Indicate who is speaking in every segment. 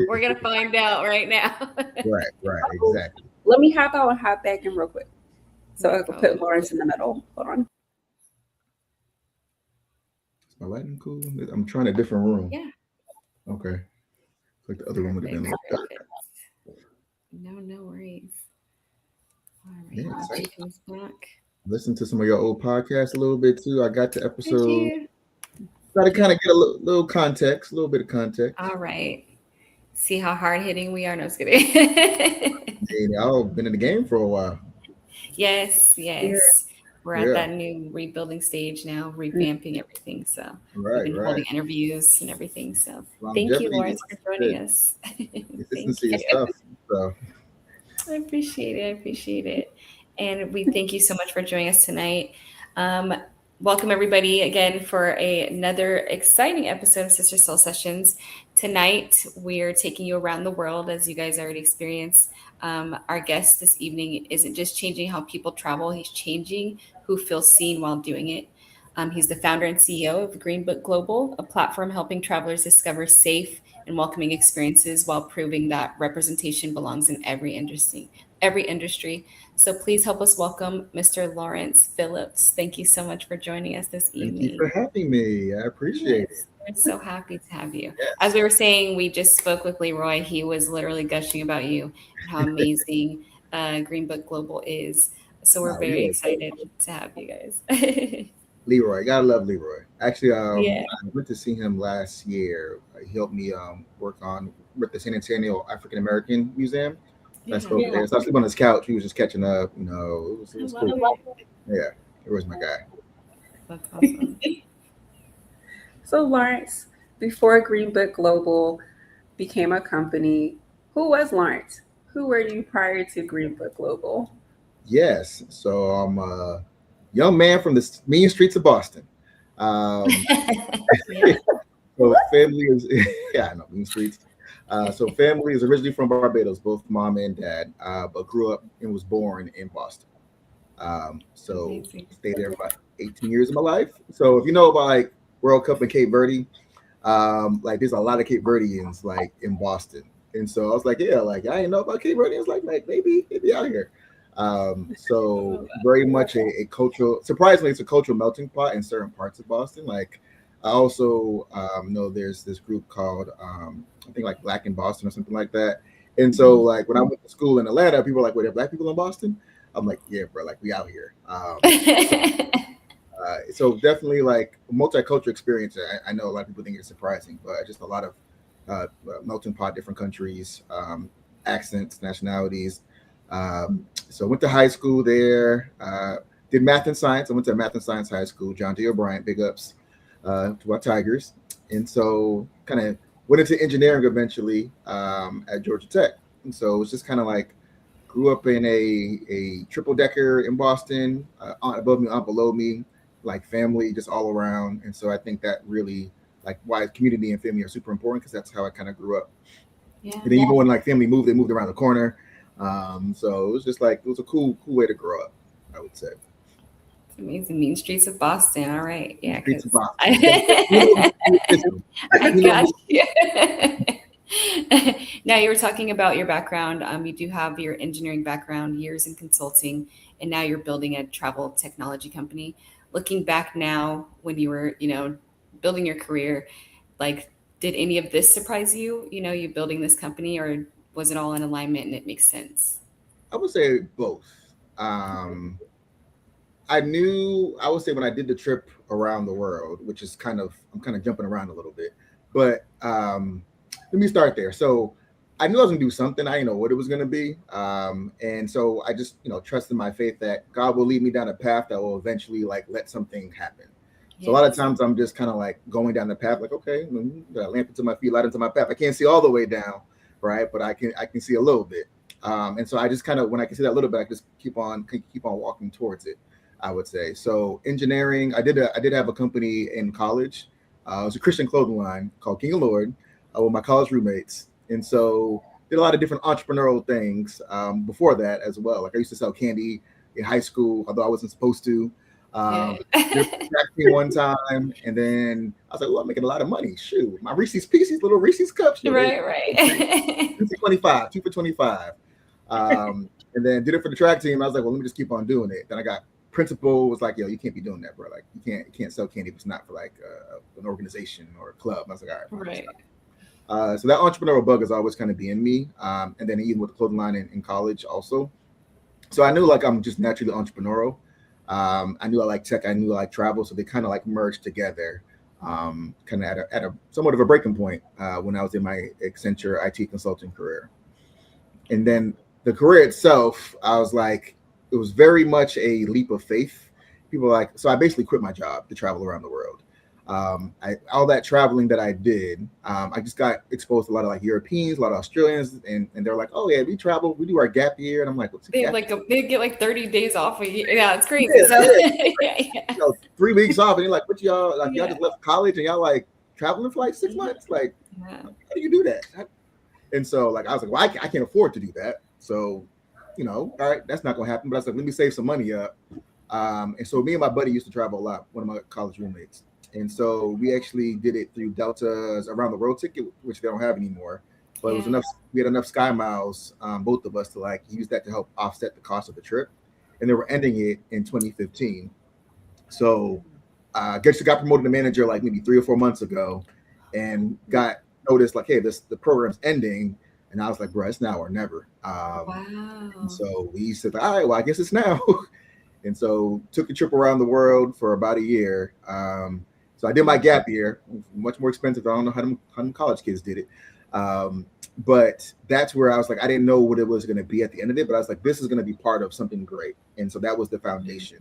Speaker 1: We're gonna find out right now.
Speaker 2: Right, exactly.
Speaker 3: Let me hop out and hop back in real quick. So
Speaker 1: No
Speaker 3: I could put
Speaker 1: problem.
Speaker 3: Lawrence in the middle. Hold on.
Speaker 2: Is my lighting cool? I'm trying a different room.
Speaker 1: Yeah,
Speaker 2: Okay. Like the other room would have been a
Speaker 1: perfect,
Speaker 2: little better.
Speaker 1: perfect. No worries. All right,
Speaker 2: Yeah,
Speaker 1: my
Speaker 2: so
Speaker 1: chicken is back.
Speaker 2: listen to some of your old podcasts a little bit too. I got to
Speaker 1: Thank
Speaker 2: episode.
Speaker 1: you.
Speaker 2: Try to kind of get a little context, a little bit of context.
Speaker 1: All right. See how hard hitting we are? No, just kidding.
Speaker 2: And I've been in the game for a while.
Speaker 1: Yes,
Speaker 3: Yeah.
Speaker 1: yes. We're at
Speaker 2: Yeah,
Speaker 1: that new rebuilding stage now,
Speaker 3: Mm.
Speaker 1: revamping everything. So we've
Speaker 2: right,
Speaker 1: been
Speaker 2: right.
Speaker 1: holding interviews and everything. So thank you,
Speaker 2: Longevity
Speaker 1: Lawrence,
Speaker 2: is
Speaker 1: for joining
Speaker 2: good.
Speaker 1: us. Thank
Speaker 2: Consistency
Speaker 1: you.
Speaker 2: is tough. So
Speaker 1: I appreciate it. I appreciate it. And we thank you so much for joining us tonight. Um, welcome, everybody, again for another exciting episode of Sister Soul Sessions. Tonight, we're taking you around the world, as you guys already experienced. Our guest this evening isn't just changing how people travel, he's changing who feels seen while doing it. He's the founder and CEO of Green Book Global, a platform helping travelers discover safe and welcoming experiences while proving that representation belongs in every industry. Every industry. So please help us welcome Mr. Lawrence Phillips. Thank you so much for joining us this
Speaker 2: thank you
Speaker 1: evening.
Speaker 2: for having me. I appreciate it.
Speaker 1: Yes, we're so happy to have you. As
Speaker 2: Yes.
Speaker 1: we were saying, we just spoke with Leroy. He was literally gushing about you and how amazing Green Book Global is. So we're
Speaker 2: Nah,
Speaker 1: very
Speaker 2: Leroy.
Speaker 1: excited to have you guys.
Speaker 2: Leroy, gotta love Leroy. Actually,
Speaker 1: Yeah.
Speaker 2: I went to see him last year. He helped me work on with the San Antonio African American Museum. I
Speaker 1: Yeah.
Speaker 2: spoke
Speaker 3: Yeah.
Speaker 2: there. So I sleep on his couch. He was just catching up. It
Speaker 1: I
Speaker 2: was
Speaker 1: love
Speaker 2: cool.
Speaker 1: it.
Speaker 2: Yeah, it was my guy.
Speaker 1: That's awesome.
Speaker 3: So Lawrence, before Green Book Global became a company, who was Lawrence? Who were you prior to Green Book Global?
Speaker 2: Yes. So I'm a young man from the mean streets of Boston. Um,
Speaker 1: Yeah.
Speaker 2: so family is yeah, I know mean streets. So family is originally from Barbados, both mom and dad, but grew up and was born in Boston. So
Speaker 1: Amazing.
Speaker 2: stayed there about 18 years of my life. So if you know about like World Cup in Cape Verde, like there's a lot of Cape Verdeans like in Boston. And so I was like, yeah, like I didn't know about Cape Verdeans, like maybe out here. So very much a cultural. Surprisingly, it's a cultural melting pot in certain parts of Boston. Like I also know there's this group called I think like Black in Boston or something like that. And so
Speaker 1: Mhm.
Speaker 2: like when I went to school in Atlanta, people were like, "Wait, there are black people in Boston?" I'm like, "Yeah, bro, like we out here." So definitely like multicultural experience. I know a lot of people think it's surprising, but just a lot of melting pot, different countries, accents, nationalities. So went to high school there. Did math and science. I went to math and science high school. John D. O'Brien, big ups to our Tigers. And so kind of went into engineering eventually at Georgia Tech. And so it was just kind of like grew up in a triple decker in Boston, aunt above me, aunt below me, like family just all around. And so I think that really like why community and family are super important because that's how I kind of grew up.
Speaker 1: Yeah.
Speaker 2: And then even when like family moved, they moved around the corner. So it was just like it was a cool way to grow up, I would say.
Speaker 1: It's amazing. Mean Streets of Boston. All right. Yeah,
Speaker 2: Streets
Speaker 1: because
Speaker 2: of Boston.
Speaker 1: I, I
Speaker 2: You know,
Speaker 1: got you. Now you were talking about your background. You do have your engineering background, years in consulting, and now you're building a travel technology company. Looking back now, when you were, building your career, like, did any of this surprise you? You building this company, or was it all in alignment and it makes sense?
Speaker 2: I would say both. Um, I knew I would say when I did the trip around the world, which is I'm kind of jumping around a little bit, but let me start there. So I knew I was gonna do something. I didn't know what it was gonna be, and so I just trusted my faith that God will lead me down a path that will eventually like let something happen. So a lot of
Speaker 1: Yes.
Speaker 2: times I'm just kind of like going down the path, like okay, lamp into my feet, light into my path. I can't see all the way down, right? But I can see a little bit. And so I just kind of when I can see that little bit, I just keep on walking towards it. I would say. So engineering, I did have a company in college. It was a Christian clothing line called King of Lord with my college roommates, and so did a lot of different entrepreneurial things before that as well. Like I used to sell candy in high school, although I wasn't supposed to.
Speaker 1: Yeah.
Speaker 2: Did the track team one time, and then I was like, "Well, I'm making a lot of money. Shoot, my Reese's Pieces, little Reese's cups, yo, they
Speaker 1: Right.
Speaker 2: 2 for 25, 2 for 25." And then did it for the track team. I was like, "Well, let me just keep on doing it." Then I got principal was like, "Yo, you can't be doing that, bro. Like, you can't sell candy if it's not for like an organization or a club." I was like, "All right, fine,
Speaker 1: Right.
Speaker 2: so that entrepreneurial bug has always kind of been in me. And then even with the clothing line in college also. So I knew like I'm just naturally entrepreneurial. I knew I like tech. I knew I like travel. So they kind of like merged together, kind of at a somewhat of a breaking point when I was in my Accenture IT consulting career. And then the career itself, I was like, it was very much a leap of faith. People were like, so I basically quit my job to travel around the world. All that traveling that I did, I just got exposed to a lot of like Europeans, a lot of Australians, and they're like, "Oh yeah, we travel, we do our gap year," and I'm like, "What's a
Speaker 1: They have
Speaker 2: gap
Speaker 1: like
Speaker 2: year?"
Speaker 1: they get like 30 days off a year. Yeah, it's crazy.
Speaker 2: Yeah,
Speaker 1: So
Speaker 2: yeah.
Speaker 1: yeah.
Speaker 2: 3 weeks off, and you're like, "What y'all like? Y'all
Speaker 1: Yeah.
Speaker 2: just left college and y'all like traveling for like 6 months? Like,
Speaker 1: Yeah.
Speaker 2: how do you do that?" And so like I was like, "Well, I can't afford to do that." So, all right, that's not gonna happen. But I was like, "Let me save some money up." And so me and my buddy used to travel a lot, one of my college roommates. And so we actually did it through Delta's around the road ticket, which they don't have anymore. But it was
Speaker 1: Yeah.
Speaker 2: enough. We had enough Sky Miles, both of us, to like use that to help offset the cost of the trip. And they were ending it in 2015. So I guess you got promoted to manager like maybe 3 or 4 months ago, and got noticed like, hey, the program's ending. And I was like, bro, it's now or never. And
Speaker 1: Wow.
Speaker 2: so we said, all right, well, I guess it's now. And so took a trip around the world for about a year. So I did my gap year, much more expensive. I don't know how them college kids did it. But that's where I was like, I didn't know what it was going to be at the end of it, but I was like, this is going to be part of something great. And so that was the foundation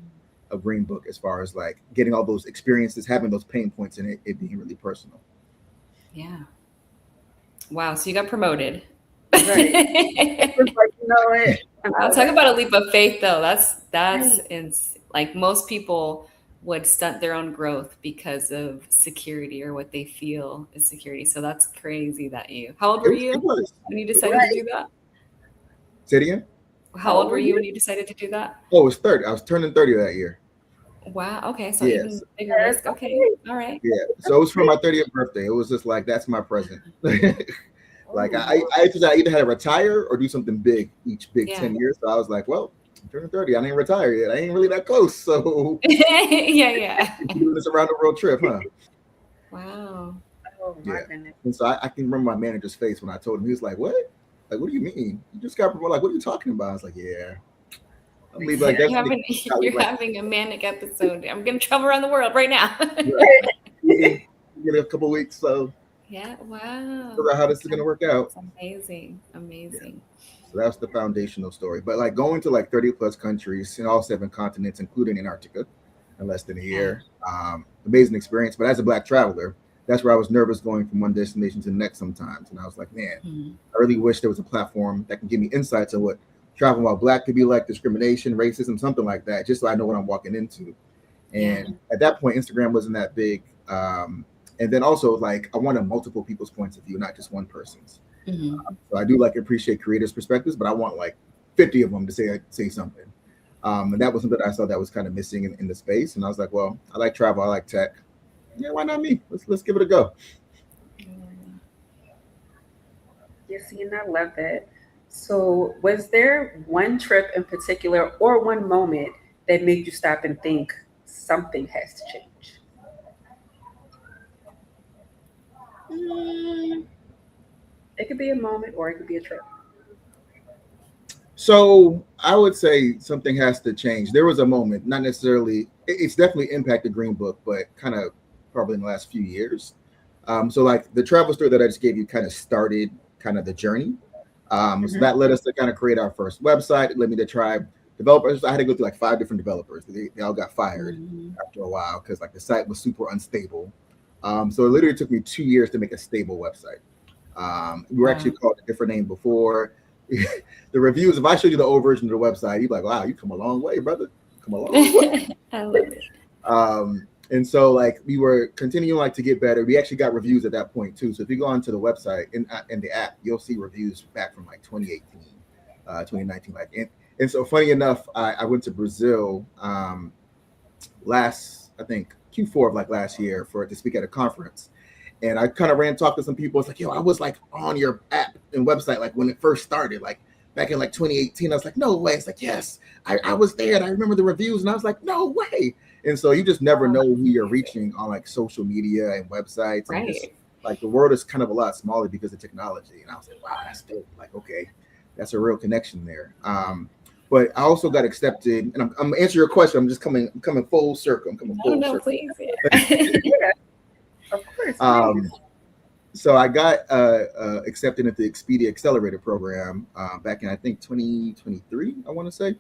Speaker 2: of Green Book, as far as like getting all those experiences, having those pain points, and it being really personal.
Speaker 1: Yeah. Wow. So you got promoted.
Speaker 3: Right. It was like, you know what?
Speaker 1: I'll talk about a leap of faith though. That's
Speaker 3: Right.
Speaker 1: like most people would stunt their own growth because of security or what they feel is security. So that's crazy that you. How old were
Speaker 2: It
Speaker 1: you
Speaker 2: was.
Speaker 1: when you
Speaker 2: It
Speaker 1: decided to
Speaker 2: was.
Speaker 1: do that?
Speaker 2: Say it again.
Speaker 1: How
Speaker 3: How
Speaker 1: old
Speaker 3: old
Speaker 1: were
Speaker 3: were
Speaker 1: you when
Speaker 3: you?
Speaker 1: you decided to do that?
Speaker 2: Oh, it was 30. I was turning 30 that year.
Speaker 1: Wow. Okay. So
Speaker 2: Yes.
Speaker 1: even bigger
Speaker 3: Yes.
Speaker 1: risk. Okay.
Speaker 3: Okay.
Speaker 1: All right.
Speaker 2: Yeah. So it was for my 30th birthday. It was just like, that's my present. Like
Speaker 3: Oh,
Speaker 2: I either had to retire or do something big each big
Speaker 1: Yeah.
Speaker 2: 10 years. So I was like, well, I'm turning 30. I ain't retired yet. I ain't really that close. So
Speaker 1: Yeah. Yeah.
Speaker 2: we're doing this around the world trip, huh?
Speaker 1: Wow.
Speaker 3: oh my
Speaker 2: Yeah.
Speaker 3: goodness.
Speaker 2: And so I can remember my manager's face when I told him. He was like, what? Like, what do you mean? You just got promoted. Like, what are you talking about? I was like, yeah. I'm leaving like
Speaker 1: You're
Speaker 2: that's
Speaker 1: having
Speaker 2: probably
Speaker 1: you're
Speaker 2: like
Speaker 1: having a manic episode. I'm gonna travel around the world right now.
Speaker 2: in a couple weeks. So
Speaker 1: Yeah. Wow.
Speaker 2: figure out how this is
Speaker 1: Okay.
Speaker 2: gonna work out.
Speaker 1: That's amazing.
Speaker 2: Yeah.
Speaker 1: Amazing.
Speaker 2: So that's the foundational story. But like going to like 30 plus countries in all 7 continents, including Antarctica, in less than a
Speaker 1: Yeah.
Speaker 2: year. Amazing experience. But as a Black traveler, that's where I was nervous going from one destination to the next sometimes. And I was like, man,
Speaker 1: Mhm.
Speaker 2: I really wish there was a platform that can give me insights on what traveling while Black could be like, discrimination, racism, something like that, just so I know what I'm walking into.
Speaker 1: Yeah.
Speaker 2: And at that point, Instagram wasn't that big. And then also, like, I wanted multiple people's points of view, not just one person's.
Speaker 1: Mhm.
Speaker 2: So I do like appreciate creators' perspectives, but I want like 50 of them to say something. And that was something that I saw that was kind of missing in the space. And I was like, well, I like travel, I like tech. Yeah, why not me? Let's give it a go.
Speaker 3: You see, and I love that. So, was there one trip in particular or one moment that made you stop and think something has to change?
Speaker 2: Mm,
Speaker 3: It could be a moment or it could be a trip.
Speaker 2: So I would say something has to change. There was a moment, not necessarily, it's definitely impacted Green Book, but kind of probably in the last few years. So like the travel story that I just gave you kind of started kind of the journey. So
Speaker 3: Hmm.
Speaker 2: that led us to kind of create our first website. It led me to try developers. I had to go through like 5 different developers. They all got fired
Speaker 1: Mhm.
Speaker 2: after a while because like the site was super unstable. So it literally took me 2 years to make a stable website. We were actually
Speaker 1: Wow.
Speaker 2: called a different name before. The reviews, if I showed you the old version of the website, you'd be like, wow, you come a long way, brother. Come a long way.
Speaker 1: I love it.
Speaker 2: And so like we were continuing like to get better. We actually got reviews at that point too. So if you go onto the website in the app, you'll see reviews back from like 2018, 2019. And so funny enough, I went to Brazil I think Q4 of like last year to speak at a conference. And I kind of ran talk to some people. It's like, yo, I was like on your app and website like when it first started, like back in like 2018. I was like, no way. It's like, yes, I was there and I remember the reviews and I was like, no way. And so you just never know who you're reaching on like social media and websites. And just
Speaker 1: Right.
Speaker 2: like the world is kind of a lot smaller because of technology. And I was like, wow, that's dope. Like, okay, that's a real connection there. But I also got accepted, and I'm answering your question. I'm coming full circle. I'm coming full
Speaker 1: No,
Speaker 2: circle.
Speaker 1: please. Yeah.
Speaker 3: Yeah, of course.
Speaker 2: Um, so I got accepted into the Expedia Accelerator program back in I think 2023. I want to say.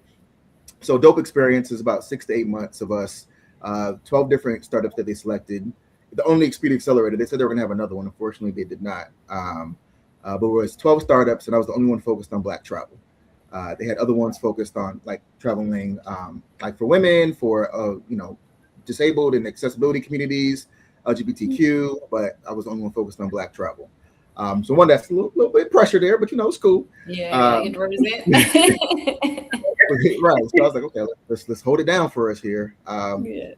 Speaker 2: So dope experience is about 6 to 8 months of us, 12 different startups that they selected. The only Expedia Accelerator, they said they were going to have another one. Unfortunately, they did not. But it was 12 startups, and I was the only one focused on Black travel. They had other ones focused on like traveling, like for women, for disabled and accessibility communities, LGBTQ. But I was the only one focused on Black travel. So one that's a little bit pressure there, but it's cool.
Speaker 1: Yeah, you get to represent.
Speaker 2: Right. So I was like, okay, let's hold it down for us here.
Speaker 1: Yeah.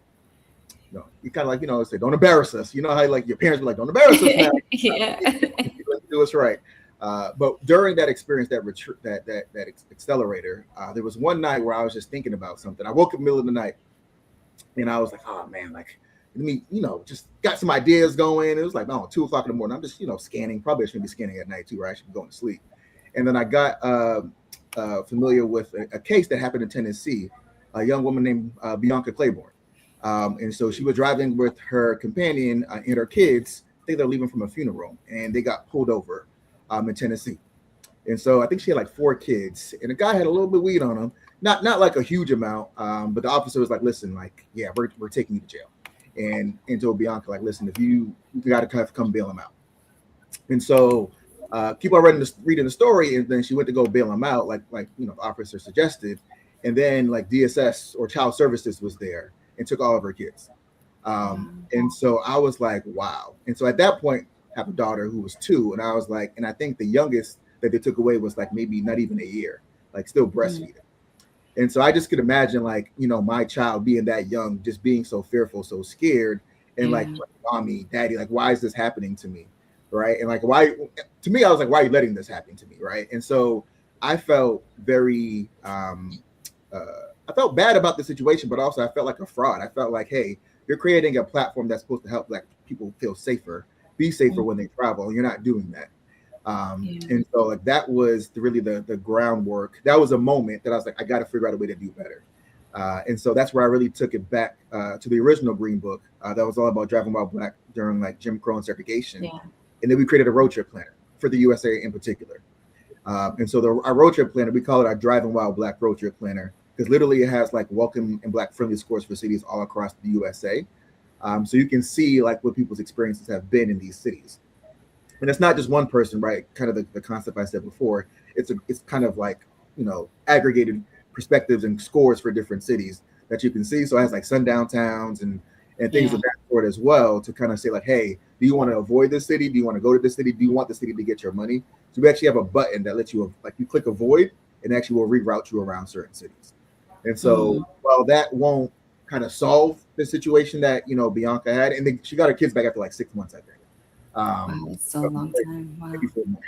Speaker 2: You kind of like, say, don't embarrass us. You know how like your parents were like, don't embarrass us now.
Speaker 1: Yeah.
Speaker 2: Do us right. But during that experience, that accelerator, there was one night where I was just thinking about something. I woke up in the middle of the night and I was like, oh man, like, let me, just got some ideas going. It was like, 2:00 in the morning. I'm just, scanning. Probably I shouldn't be scanning at night too, or I should be going to sleep. And then I got familiar with a case that happened in Tennessee, a young woman named Bianca Claiborne. And so she was driving with her companion and her kids. I think they're leaving from a funeral, and they got pulled over in Tennessee. And so I think she had like 4 kids, and the guy had a little bit of weed on him, not like a huge amount. But the officer was like, "Listen, like, yeah, we're taking you to jail." And told Bianca, like, "Listen, if you got to come bail him out." And so keep on reading the story, and then she went to go bail him out, like the officer suggested, and then like DSS or Child Services was there and took all of her kids. And so I was like, wow. And so at that point, I have a daughter who was 2, and I was like, and I think the youngest that they took away was like maybe not even a year, like still breastfeeding. And so I just could imagine like, my child being that young, just being so fearful, so scared, and like, mommy, daddy, like, why is this happening to me? Right. And like, why, to me, I was like, why are you letting this happen to me? Right. And so I felt very, I felt bad about the situation, but also I felt like a fraud. I felt like, hey, you're creating a platform that's supposed to help Black people feel safer, be safer when they travel, and you're not doing that. And so like that was really the groundwork. That was a moment that I was like, I got to figure out a way to do better. And so that's where I really took it back to the original Green Book that was all about driving while Black during like Jim Crow and segregation. Yeah. And then we created a road trip planner for the USA in particular. And so our road trip planner, we call it our Driving While Black road trip planner, because literally it has like welcome and Black friendly scores for cities all across the USA. So you can see like what people's experiences have been in these cities. And it's not just one person, right? Kind of the concept I said before. It's kind of like, aggregated perspectives and scores for different cities that you can see. So it has like sundown towns and things of that sort as well, to kind of say like, hey, do you want to avoid this city? Do you want to go to this city? Do you want the city to get your money? So we actually have a button that lets you, like, you click avoid, and actually will reroute you around certain cities. And so while that won't kind of solve the situation that, Bianca had, and she got her kids back after like 6 months, I think.
Speaker 1: Wow, it's so a long time. Wow.
Speaker 2: Maybe 4 months.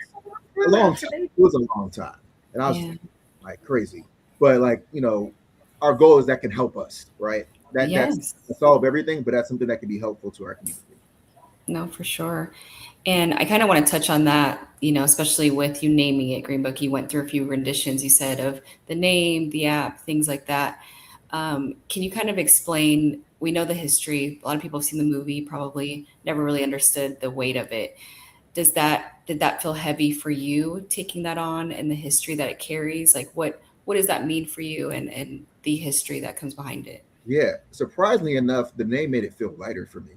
Speaker 2: A long time. It was a long time. And I was like crazy. But like, our goal is that can help us, right? That's to solve everything, but that's something that can be helpful to our community.
Speaker 1: No, for sure. And I kind of want to touch on that, especially with you naming it Green Book. You went through a few renditions, you said, of the name, the app, things like that. Can you kind of explain, we know the history, a lot of people have seen the movie, probably never really understood the weight of it. Did that feel heavy for you, taking that on and the history that it carries? Like what does that mean for you and the history that comes behind it?
Speaker 2: Yeah, surprisingly enough, the name made it feel lighter for me,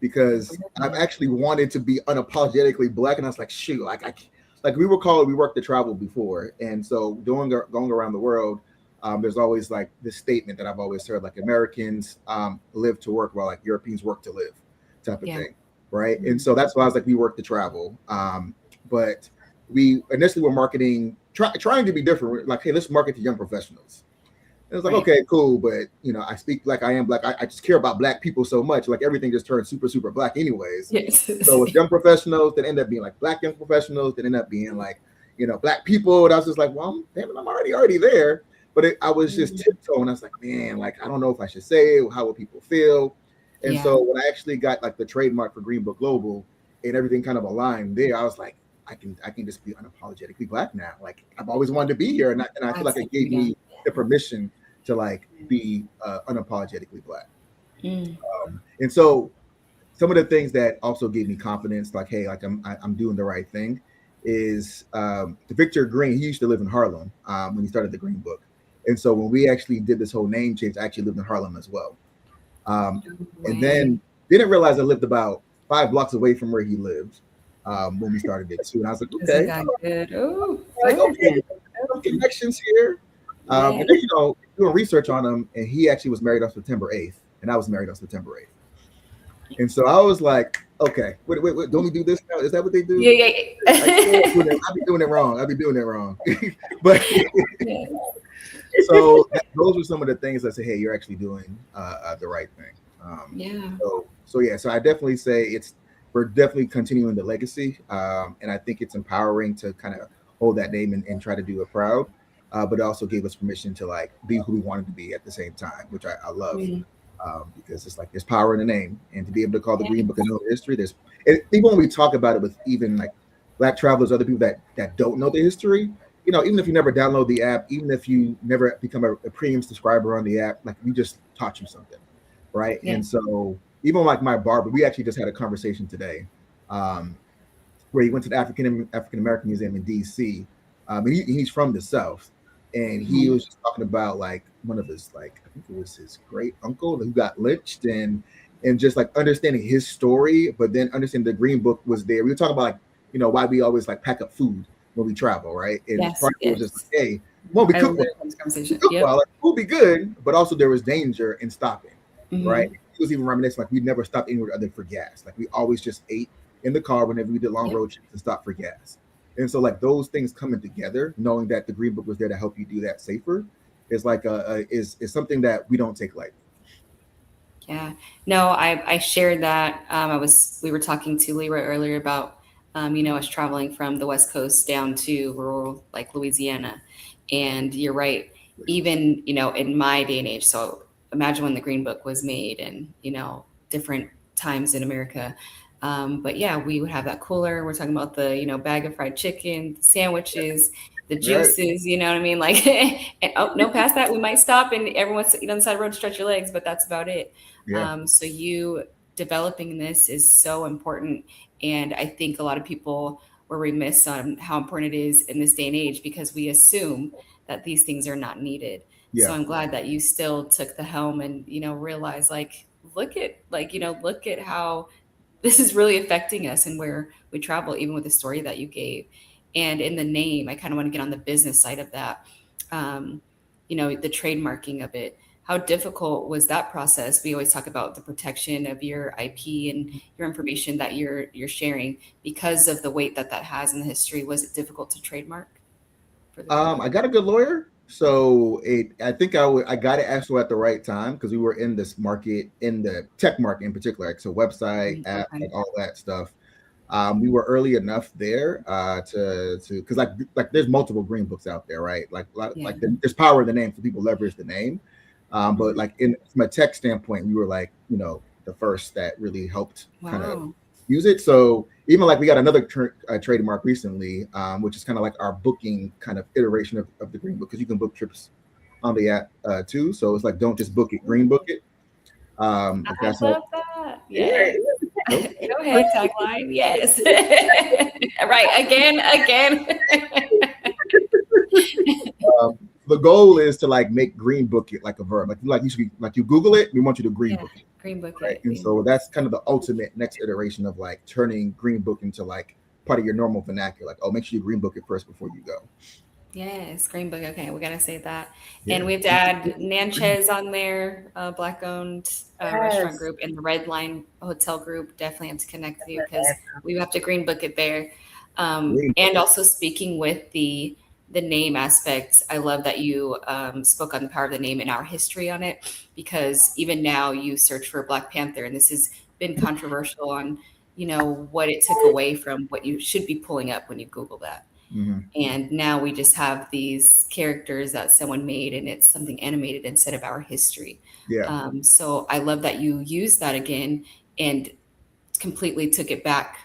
Speaker 2: because I've actually wanted to be unapologetically Black, and I was like, shoot, like we worked the travel before, and so going around the world, there's always like this statement that I've always heard, like Americans live to work while like Europeans work to live, type of thing, right? And so that's why I was like, we work to travel, but we initially were marketing, trying to be different. We're like, hey, let's market to young professionals. it was like,
Speaker 1: Right.
Speaker 2: okay, cool, but I speak black. I am black. I just care about black people so much. Like everything just turns super, super black, anyways.
Speaker 1: Yes.
Speaker 2: So with young professionals that end up being like black young professionals that end up being like, black people. And I was just like, well, damn it, I'm already there. But I was just tiptoeing. I was like, man, like I don't know if I should say it. How will people feel? And
Speaker 1: Yeah.
Speaker 2: so when I actually got like the trademark for Green Book Global and everything kind of aligned there, I was like, I can just be unapologetically black now. Like I've always wanted to be here, and I feel like
Speaker 1: That's
Speaker 2: it gave
Speaker 1: yeah.
Speaker 2: me the permission to like be unapologetically black.
Speaker 1: Mm.
Speaker 2: And so some of the things that also gave me confidence, like, hey, like I'm doing the right thing, is Victor Green. He used to live in Harlem when he started the Green Book, and so when we actually did this whole name change, I actually lived in Harlem as well. Um, and
Speaker 1: Way.
Speaker 2: then didn't realize I lived about 5 blocks away from where he lived when we started it too. And I was like,
Speaker 1: Because it
Speaker 2: okay,
Speaker 1: got good. Oh,
Speaker 2: like okay,
Speaker 1: good.
Speaker 2: some connections here. And
Speaker 1: Yeah.
Speaker 2: then doing research on him, and he actually was married on September 8th, and I was married on September 8th. And so I was like, okay, wait, don't we do this now? Is that what they do?
Speaker 1: Yeah. Yeah.
Speaker 2: I can't do that. I'll be doing it wrong. I'll be doing it wrong. But
Speaker 1: Yeah.
Speaker 2: so those were some of the things that say, hey, you're actually doing the right thing.
Speaker 1: Yeah.
Speaker 2: So yeah, so I definitely say we're definitely continuing the legacy, and I think it's empowering to kind of hold that name and try to do it proud. But it also gave us permission to like be who we wanted to be at the same time, which I love.
Speaker 1: Mm.
Speaker 2: Because it's like there's power in the name, and to be able to call the
Speaker 1: Yeah.
Speaker 2: Green Book a known history, even when we talk about it with even like black travelers, other people that don't know the history, even if you never download the app, even if you never become a premium subscriber on the app, like we just taught you something, right?
Speaker 1: Yeah.
Speaker 2: And so even like my barber, we actually just had a conversation today, um, where he went to the African American Museum in D.C. And he's from the South, and he
Speaker 1: Mhm.
Speaker 2: was just talking about like one of his like I think it was his great uncle who got lynched, and just like understanding his story, but then understanding the Green Book was there. We were talking about like why we always like pack up food when we travel, right? And
Speaker 1: Yes.
Speaker 2: part of it was just like,
Speaker 1: Yes.
Speaker 2: hey, well, we
Speaker 1: I
Speaker 2: cook
Speaker 1: love
Speaker 2: well,
Speaker 1: this
Speaker 2: we
Speaker 1: conversation.
Speaker 2: cook
Speaker 1: Yep.
Speaker 2: well, like food be good, but also there was danger in stopping, right?
Speaker 1: Hmm.
Speaker 2: He was even reminiscing like we never stopped anywhere other than for gas. Like we always just ate in the car whenever we did long
Speaker 1: Yep.
Speaker 2: road trips and stop for gas. And so like those things coming together, knowing that the Green Book was there to help you do that safer, is like is something that we don't take lightly.
Speaker 1: Yeah. No, I shared that. We were talking to Leroy earlier about, us traveling from the West Coast down to rural like Louisiana. And you're right, even, in my day and age. So imagine when the Green Book was made and, different times in America. But yeah, we would have that cooler. We're talking about the, bag of fried chicken, the sandwiches, the
Speaker 2: Right.
Speaker 1: juices, you know what I mean? Like, and, oh, no, past that, we might stop and everyone's sitting on the side of the road to stretch your legs, but that's about it.
Speaker 2: Yeah.
Speaker 1: So you developing this is so important, and I think a lot of people were remiss on how important it is in this day and age because we assume that these things are not needed. So
Speaker 2: Yeah.
Speaker 1: I'm glad that you still took the helm and realize like look at how this is really affecting us and where we travel, even with the story that you gave. And in the name, I kind of want to get on the business side of that. Um, the trademarking of it. How difficult was that process? We always talk about the protection of your IP and your information that you're sharing because of the weight that that has in the history. Was it difficult to trademark for the Green Book?
Speaker 2: I got a good lawyer, so I think I got it actually at the right time because we were in this market, in the tech market in particular, like so website, app,
Speaker 1: Okay.
Speaker 2: like all that stuff. We were early enough there to because like there's multiple Green Books out there, right?
Speaker 1: Yeah.
Speaker 2: Like there's power in the name, so people leverage the name. But
Speaker 1: Mhm.
Speaker 2: like from a tech standpoint, we were like the first that really helped kind of
Speaker 1: Wow.
Speaker 2: use it. So even like we got another trademark recently, which is kind of like our booking kind of iteration of the Green Book because you can book trips on the app too. So it's like don't just book it, Green Book it. Like
Speaker 1: I
Speaker 2: that's how.
Speaker 1: love that.
Speaker 2: Yeah.
Speaker 1: Yes.
Speaker 2: No,
Speaker 1: Go ahead, tagline. Yes. Right. Again.
Speaker 2: the goal is to like make Green Book it like a verb. Like you should be like you Google it, we want you to Green
Speaker 1: Yeah.
Speaker 2: Book it.
Speaker 1: Green Book
Speaker 2: Right.
Speaker 1: it.
Speaker 2: And so that's kind of the ultimate next iteration of like turning Green Book into like part of your normal vernacular. Like, oh, make sure you Green Book it first before you go.
Speaker 1: Yes, Green Book. Okay, we gotta say that, and
Speaker 2: Yeah.
Speaker 1: we have to add Natchez on there, black-owned restaurant
Speaker 3: Yes.
Speaker 1: group, and the Red Line Hotel group. Definitely have to connect with you because we have to Green Book it there,
Speaker 2: Green Book
Speaker 1: and
Speaker 2: it.
Speaker 1: also speaking with the the name aspect, I love that you spoke on the power of the name and our history on it, because even now you search for Black Panther, and this has been controversial on, what it took away from what you should be pulling up when you Google that.
Speaker 2: Hmm.
Speaker 1: And now we just have these characters that someone made, and it's something animated instead of our history.
Speaker 2: Yeah,
Speaker 1: So I love that you used that again and completely took it back,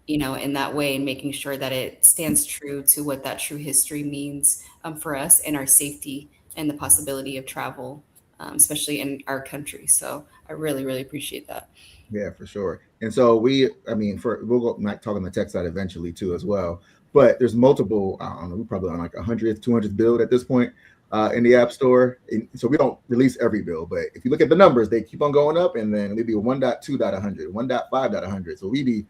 Speaker 1: in that way, and making sure that it stands true to what that true history means, for us and our safety and the possibility of travel, especially in our country. So I really, really appreciate that.
Speaker 2: yeah, for sure. And so I mean, we'll go might talk on the tech side eventually too as well. But there's multiple. I don't know. We're probably on like 100th, 200th build at this point in the App Store. And so we don't release every build, but if you look at the numbers, they keep on going up, and then maybe 1.2.100, 1.5.100. So we be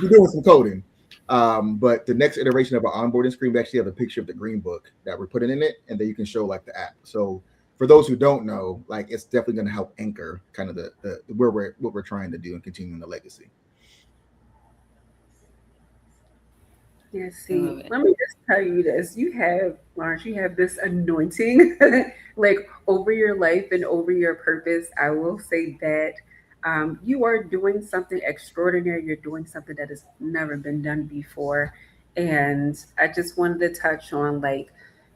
Speaker 2: doing some coding. But the next iteration of our onboarding screen, we actually have a picture of the green book that we're putting in it, and then you can show like the app. So for those who don't know, like it's definitely going to help anchor kind of the where we're what we're trying to do and continuing the legacy.
Speaker 3: Yeah,
Speaker 1: I
Speaker 3: see,
Speaker 1: love it.
Speaker 3: let me just tell you this. Lawrence, you have this anointing like over your life and over your purpose. I will say that you are doing something extraordinary. You're doing something that has never been done before. And I just wanted to touch on like,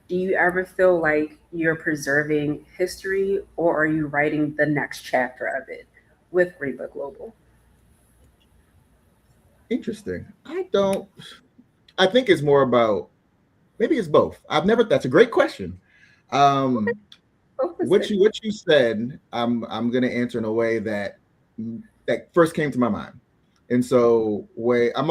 Speaker 3: do you ever feel like you're preserving history or are you writing the next chapter of it with Green Book Global?
Speaker 2: Interesting. I don't. I think it's more about maybe it's both. I've never. That's a great question.
Speaker 3: Okay,
Speaker 2: Um,
Speaker 3: focus.
Speaker 2: what you said, I'm gonna answer in a way that first came to my mind. And so way I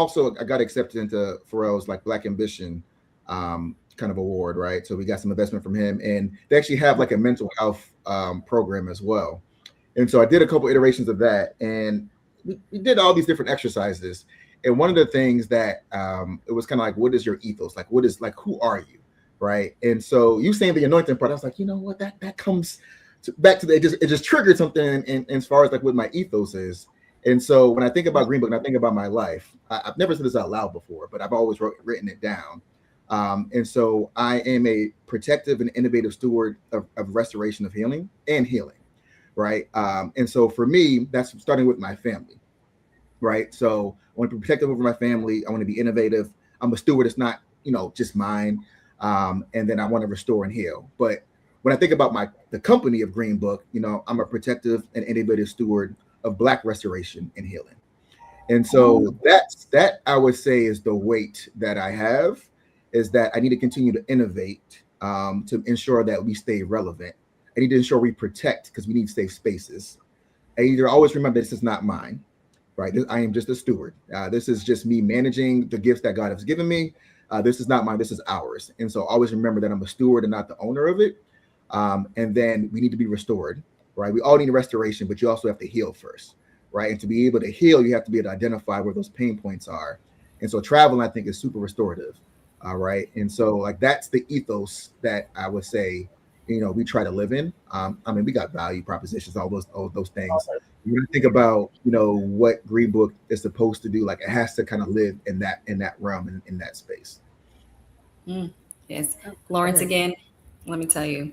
Speaker 2: got accepted into Pharrell's like Black Ambition kind of award, right? So we got some investment from him, and they actually have like a mental health program as well. And so I did a couple iterations of that, and we did all these different exercises. And one of the things that it was kind of like, what is your ethos? Like, what is like, who are you, right? And so you saying the anointing part, I was like, you know what, that comes back to it just triggered something in as far as like what my ethos is. And so when I think about Green Book and I think about my life, I've never said this out loud before, but I've always written it down. And so I am a protective and innovative steward of restoration of healing and healing, right? And so for me, that's starting with my family, right? So I want to be protective over my family. I want to be innovative. I'm a steward. It's not, just mine. And then I want to restore and heal. But when I think about the company of Green Book, I'm a protective and innovative steward of Black restoration and healing. And so that I would say is the weight that I have, is that I need to continue to innovate to ensure that we stay relevant. I need to ensure we protect because we need safe spaces. I either always remember this is not mine, right? I am just a steward. This is just me managing the gifts that God has given me. This is not mine. This is ours. And so always remember that I'm a steward and not the owner of it. And then we need to be restored, right? We all need restoration, but you also have to heal first, right? And to be able to heal, you have to be able to identify where those pain points are. And so traveling, I think, is super restorative. All right. And so like that's the ethos that I would say, we try to live in. I mean, we got value propositions, all those things. When I think about, what Green Book is supposed to do, like it has to kind of live in that realm and in that space.
Speaker 1: Mm, yes.
Speaker 3: Oh,
Speaker 1: Lawrence,
Speaker 3: good.
Speaker 1: again, let me tell you.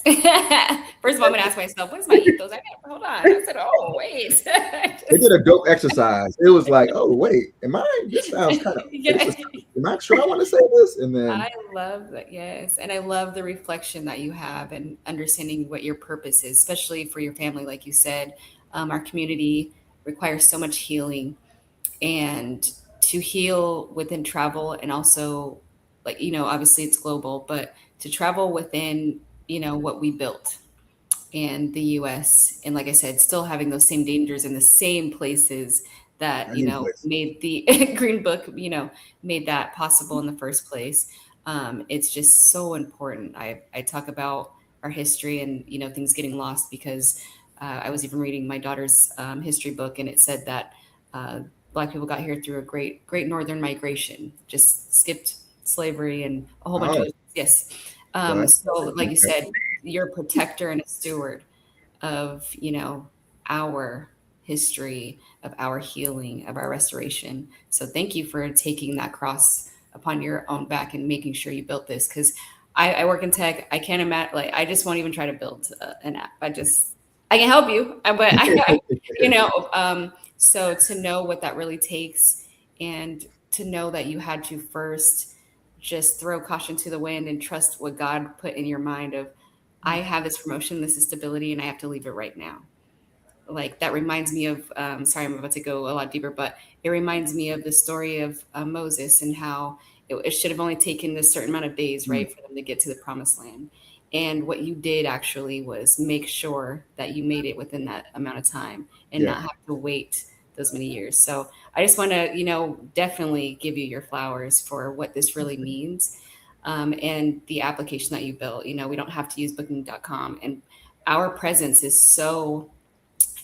Speaker 1: First of all, I'm gonna ask myself, what's my ethos? I got hold on. I said, oh wait.
Speaker 2: They
Speaker 1: Just,
Speaker 2: did a dope exercise. It was like, oh wait, this sounds kind of
Speaker 1: yeah.
Speaker 2: racist. Am I sure I want to say this? And then
Speaker 1: I love that, yes. And I love the reflection that you have and understanding what your purpose is, especially for your family, like you said. Our community requires so much healing, and to heal within travel, and also, like, obviously it's global, but to travel within, what we built and the US. And like I said, still having those same dangers in the same places that,
Speaker 2: I need a place.
Speaker 1: made the Green Book, made that possible in the first place. It's just so important. I talk about our history and, things getting lost because I was even reading my daughter's history book, and it said that uh, Black people got here through a great Northern migration, just skipped slavery and a whole bunch of
Speaker 2: Oh,
Speaker 1: other, yes.
Speaker 2: well,
Speaker 1: So, like you
Speaker 2: okay.
Speaker 1: said, you're a protector and a steward of, our history, of our healing, of our restoration. So thank you for taking that cross upon your own back and making sure you built this. Because I work in tech. I can't imagine, like, I just won't even try to build an app. I can help you, but you know, so to know what that really takes, and to know that you had to first just throw caution to the wind and trust what God put in your mind of, I have this promotion, this is stability, and I have to leave it right now. Like, that reminds me of, sorry, I'm about to go a lot deeper, but it reminds me of the story of Moses, and how it should have only taken a certain amount of days, right, for them to get to the promised land. And what you did actually was make sure that you made it within that amount of time, and
Speaker 2: Yeah.
Speaker 1: not have to wait those many years. So I just want to, definitely give you your flowers for what this really means, and the application that you built. We don't have to use booking.com, and our presence is so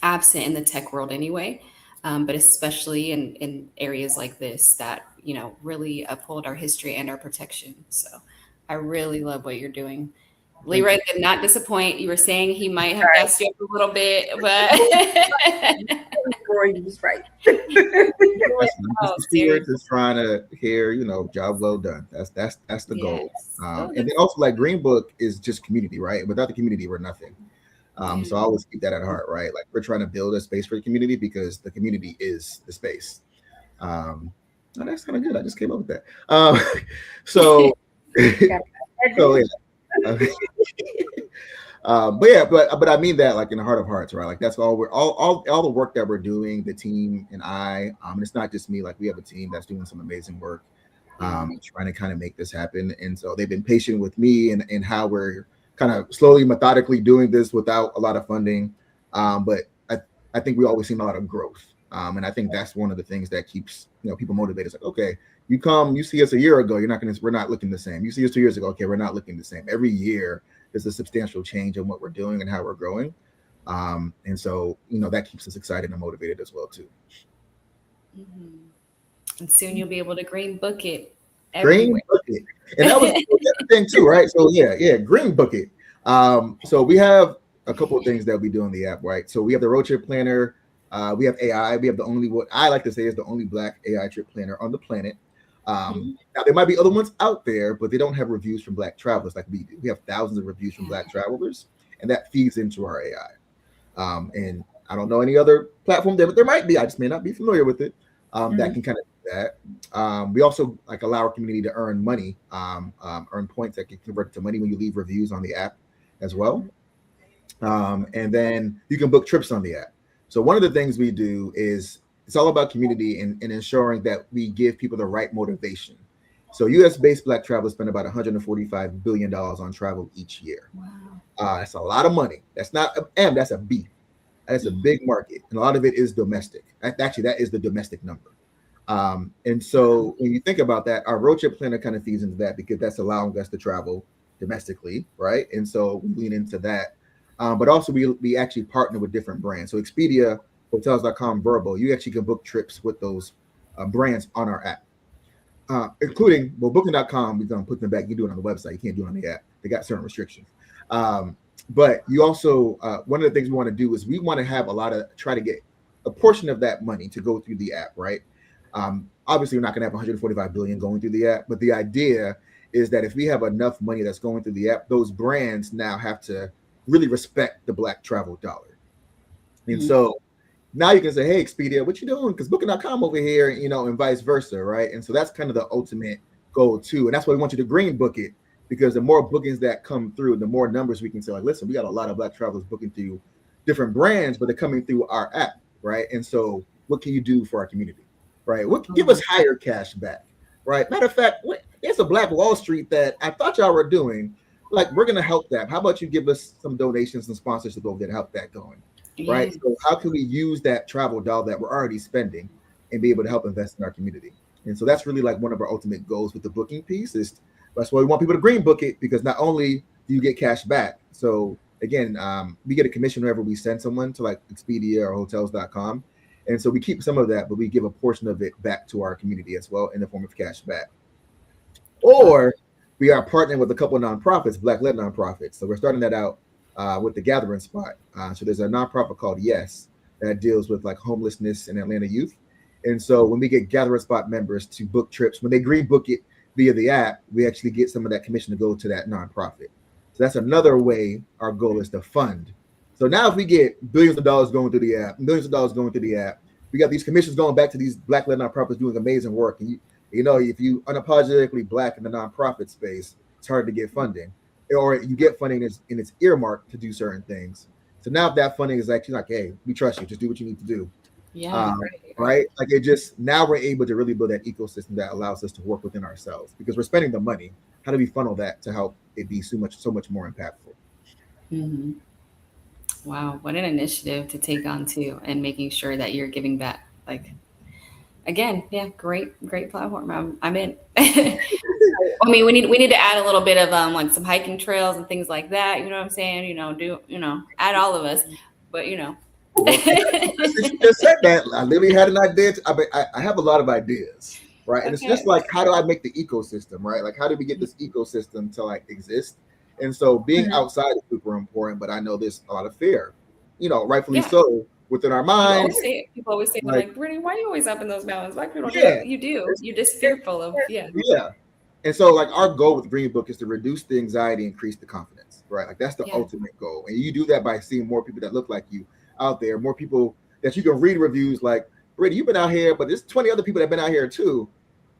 Speaker 1: absent in the tech world anyway, but especially in areas like this that, really uphold our history and our protection. So I really love what you're doing.
Speaker 2: Thank
Speaker 1: Leroy
Speaker 2: you.
Speaker 1: did not disappoint. You were saying he might have
Speaker 3: Right.
Speaker 1: gassed you up a little bit, but
Speaker 3: Roy, you was right.
Speaker 2: I'm just
Speaker 1: oh,
Speaker 2: the steward,
Speaker 1: seriously,
Speaker 2: just trying to hear, job well done. That's the goal.
Speaker 1: yes. Oh,
Speaker 2: And then also, like, Green Book is just community, right? Without the community, we're nothing.
Speaker 1: yeah.
Speaker 2: So I always keep that at heart, right? Like, we're trying to build a space for the community because the community is the space. Um, oh, that's kind of good. I just came up with that. So,
Speaker 3: Got
Speaker 2: so yeah.
Speaker 3: that.
Speaker 2: But yeah, but I mean that, like, in the heart of hearts, right? Like, that's all we're all the work that we're doing, the team and I. And it's not just me. Like, we have a team that's doing some amazing work, trying to kind of make this happen. And so they've been patient with me and how we're kind of slowly, methodically doing this without a lot of funding. But I think we always seen a lot of growth. And I think that's one of the things that keeps people motivated. It's like, okay, you see us a year ago, we're not looking the same. You see us 2 years ago, okay, we're not looking the same. Every year there's a substantial change in what we're doing and how we're growing. And so, that keeps us excited and motivated as well too.
Speaker 1: Mhm. And soon you'll be able to green book it
Speaker 2: Green
Speaker 1: everywhere.
Speaker 2: bucket. And that was the other thing too, right? So yeah, green bucket. So we have a couple of things that we do on the app, right? So we have the road trip planner. We have AI. We have what I like to say is the only Black AI trip planner on the planet. Now there might be other ones out there, but they don't have reviews from Black travelers like we do. We have thousands of reviews from Black travelers, and that feeds into our AI. And I don't know any other platform there, but there might be. I just may not be familiar with it. That can kind of do that. We also allow our community to earn money, earn points that get converted to money when you leave reviews on the app as well. And then you can book trips on the app. So one of the things we do is it's all about community and ensuring that we give people the right motivation. So US-based Black travelers spend about $145 billion on travel each year.
Speaker 1: Wow.
Speaker 2: That's a lot of money. That's not an M, that's a B. That's a big market. And a lot of it is domestic. Actually, that is the domestic number. And so when you think about that, our road trip planner kind of feeds into that because that's allowing us to travel domestically, right? And so we lean into that. But also we actually partner with different brands. So Expedia, Hotels.com, Vrbo, you actually can book trips with those brands on our app. Including, Booking.com, we're going to put them back. You can do it on the website. You can't do it on the app. They got certain restrictions. But you also, one of the things we want to do is we want to try to get a portion of that money to go through the app, right? Obviously, we're not going to have 145 billion going through the app, but the idea is that if we have enough money that's going through the app, those brands now have to really respect the Black travel dollar. And so now you can say, hey, Expedia, what you doing? Because Booking.com over here, and vice versa, right? And so that's kind of the ultimate goal too. And that's why we want you to green book it, because the more bookings that come through, the more numbers we can say, like, listen, we got a lot of Black travelers booking through different brands, but they're coming through our app, right? And so what can you do for our community, right? What can give us higher cash back, right? Matter of fact, there's a Black Wall Street that I thought y'all were doing. Like, we're going to help that. How about you give us some donations and sponsorship over there to help that going? Right.
Speaker 1: Yeah.
Speaker 2: So how can we use that travel dollar that we're already spending and be able to help invest in our community? And so that's really like one of our ultimate goals with the booking piece. That's why we want people to green book it, because not only do you get cash back. So again, we get a commission whenever we send someone to like Expedia or Hotels.com. And so we keep some of that, but we give a portion of it back to our community as well in the form of cash back. Or we are partnering with a couple of nonprofits, Black-led nonprofits. So we're starting that out with the Gathering Spot. So there's a nonprofit called Yes that deals with like homelessness and Atlanta youth. And so when we get Gathering Spot members to book trips, when they green book it, via the app, we actually get some of that commission to go to that nonprofit. So that's another way our goal is to fund. So now if we get billions of dollars going through the app, millions of dollars going through the app, we got these commissions going back to these Black-led nonprofits doing amazing work. And you know, if you unapologetically Black in the nonprofit space, it's hard to get funding, or you get funding and it's earmarked to do certain things. So now if that funding is actually like, hey, we trust you, just do what you need to do.
Speaker 1: Yeah.
Speaker 2: Right. Like it just, now we're able to really build that ecosystem that allows us to work within ourselves because we're spending the money. How do we funnel that to help it be so much more impactful?
Speaker 1: Mm-hmm. Wow, what an initiative to take on too, and making sure that you're giving back. Like again, yeah, great platform. I'm in. I mean, we need to add a little bit of like some hiking trails and things like that. You know what I'm saying? Add all of us, but
Speaker 2: Well, since you just said that, I literally had an idea. I have a lot of ideas, right? And it's just like, how do I make the ecosystem, right? Like, how do we get this ecosystem to like exist? And so being outside is super important, but I know there's a lot of fear, rightfully so, within our minds.
Speaker 1: People always say, like, Brittany, why are you always up in those mountains? Black people don't do that. You do. You're just fearful of,
Speaker 2: Yeah. And so like our goal with Green Book is to reduce the anxiety, increase the confidence, right? Like that's the ultimate goal. And you do that by seeing more people that look like you out there, more people that you can read reviews like, Brittany, you've been out here, but there's 20 other people that have been out here too.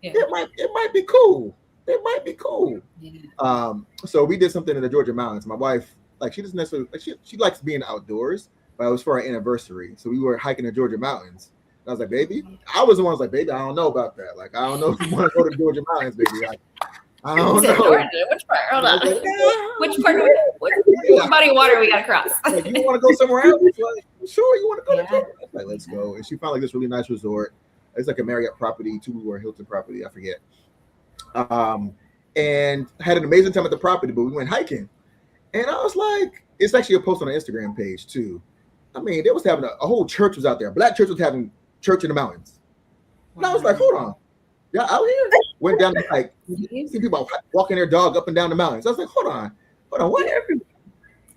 Speaker 2: Yeah. It might be cool. It might be cool. Yeah. So we did something in the Georgia mountains. My wife, like, she doesn't necessarily, like, she likes being outdoors, but it was for our anniversary. So we were hiking the Georgia mountains. And I was like, baby, I was the one who was like, baby, I don't know about that. Like, I don't know if you want to go to Georgia mountains, baby. Like, I don't know.
Speaker 1: Georgia, which part? Hold on. Which part? What body of water we got to cross?
Speaker 2: Like, you want to go somewhere else? Like, sure, you want to go to Georgia? Like, let's go. And she found like this really nice resort. It's like a Marriott property, 2 or Hilton property, I forget. And had an amazing time at the property, but we went hiking. And I was like, it's actually a post on the Instagram page too. I mean, they was having a whole church was out there. Black church was having church in the mountains. And I was like, hold on. Yeah, out here? Went down the like, see people walking their dog up and down the mountains. I was like, hold on, what?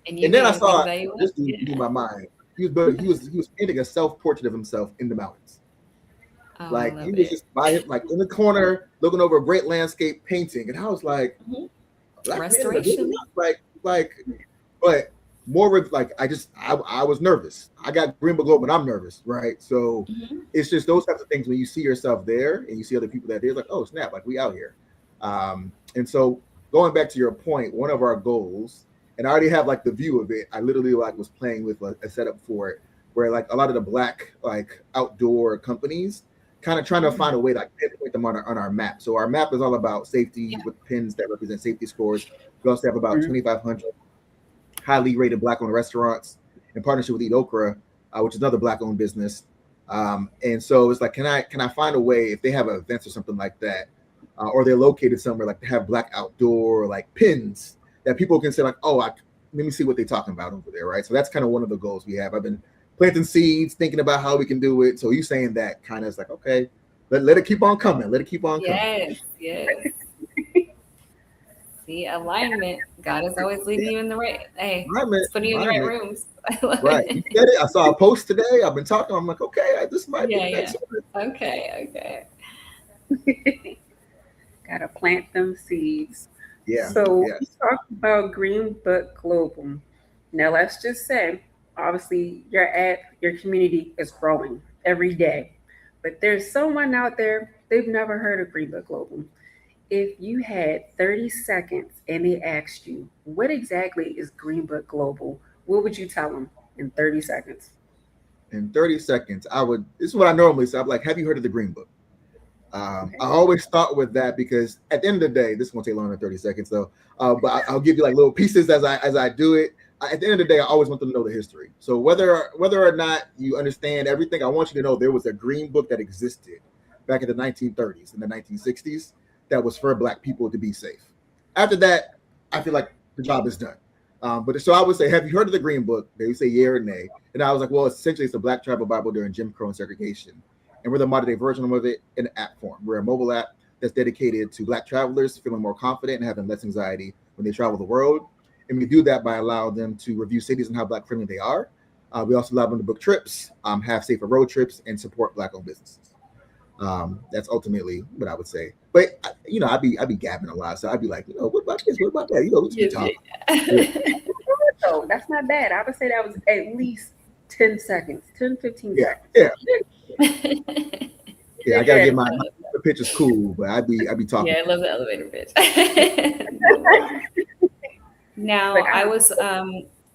Speaker 2: And then I saw this dude blew my mind. He was painting a self-portrait of himself in the mountains. Like he was just by him, like in the corner, looking over a great landscape painting. And I was like,
Speaker 1: restoration.
Speaker 2: But more like I was nervous. I got Green Book Global, but I'm nervous, right? So it's just those types of things when you see yourself there and you see other people that there, like, oh snap, like we out here. And so going back to your point, one of our goals, and I already have like the view of it. I literally like was playing with a setup for it, where like a lot of the Black like outdoor companies kind of trying to find a way to like pinpoint them on our map. So our map is all about safety with pins that represent safety scores. We also have about 2,500 highly rated Black-owned restaurants in partnership with Eat Okra, which is another Black-owned business. And so it's like, can I find a way if they have events or something like that, or they're located somewhere like to have Black outdoor like pins that people can say like, oh, let me see what they're talking about over there, right? So that's kind of one of the goals we have. I've been planting seeds, thinking about how we can do it. So you saying that kind of is like, okay, let it keep on coming. Let it keep on coming.
Speaker 1: Yes. See, alignment. God is always leading you in the right. Hey, it's putting you in the right rooms.
Speaker 2: Right. You get it? I saw a post today. I've been talking. I'm like, okay, this might be the next one.
Speaker 1: Okay.
Speaker 3: Gotta plant them seeds.
Speaker 2: Yeah.
Speaker 3: So we talked about Green Book Global. Now let's just say, obviously, your community is growing every day, but there's someone out there, they've never heard of Green Book Global. If you had 30 seconds and they asked you, what exactly is Green Book Global? What would you tell them in 30 seconds?
Speaker 2: In 30 seconds, this is what I normally say. I'm like, have you heard of the Green Book? I always start with that because at the end of the day, this won't take longer than 30 seconds though. But I'll give you like little pieces as I do it. At the end of the day, I always want them to know the history. So whether or not you understand everything, I want you to know there was a Green Book that existed back in the 1930s and the 1960s that was for Black people to be safe. After that, I feel like the job is done. But so I would say, have you heard of the Green Book? They would say yeah or nay. And I was like, well, essentially it's the Black tribal Bible during Jim Crow and segregation. And we're the modern day version of it in an app form. We're a mobile app that's dedicated to Black travelers feeling more confident and having less anxiety when they travel the world. And we do that by allowing them to review cities and how Black friendly they are. We also allow them to book trips, have safer road trips, and support Black-owned businesses. That's ultimately what I would say. But I'd be gabbing a lot, so I'd be like, what about this? What about that? We just be
Speaker 1: Yeah,
Speaker 2: talking. Yeah,
Speaker 1: yeah.
Speaker 3: So that's not bad. I would say that was at least 10 seconds, 10, 15
Speaker 2: yeah,
Speaker 3: seconds.
Speaker 2: yeah,
Speaker 1: Yeah.
Speaker 2: yeah. I gotta
Speaker 3: Yeah.
Speaker 2: get my pictures cool, but I'd be talking.
Speaker 1: Yeah, I love the elevator pitch. Love it.
Speaker 3: But
Speaker 1: Now, I
Speaker 3: I,
Speaker 1: was,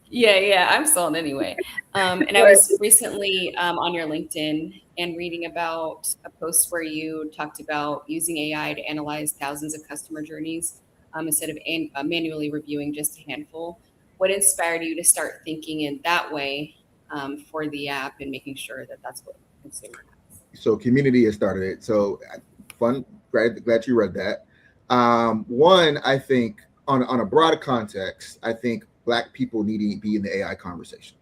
Speaker 1: yeah, I'm sold anyway. And I
Speaker 3: but
Speaker 1: was recently on your LinkedIn and reading about a post where you talked about using AI to analyze thousands of customer journeys instead of manually reviewing just a handful. What inspired you to start thinking in that way for the app and making sure that that's what the consumer has?
Speaker 2: So community has started it. So fun. Glad you read that. One, I think on a broad context, I think Black people need to be in the AI conversation.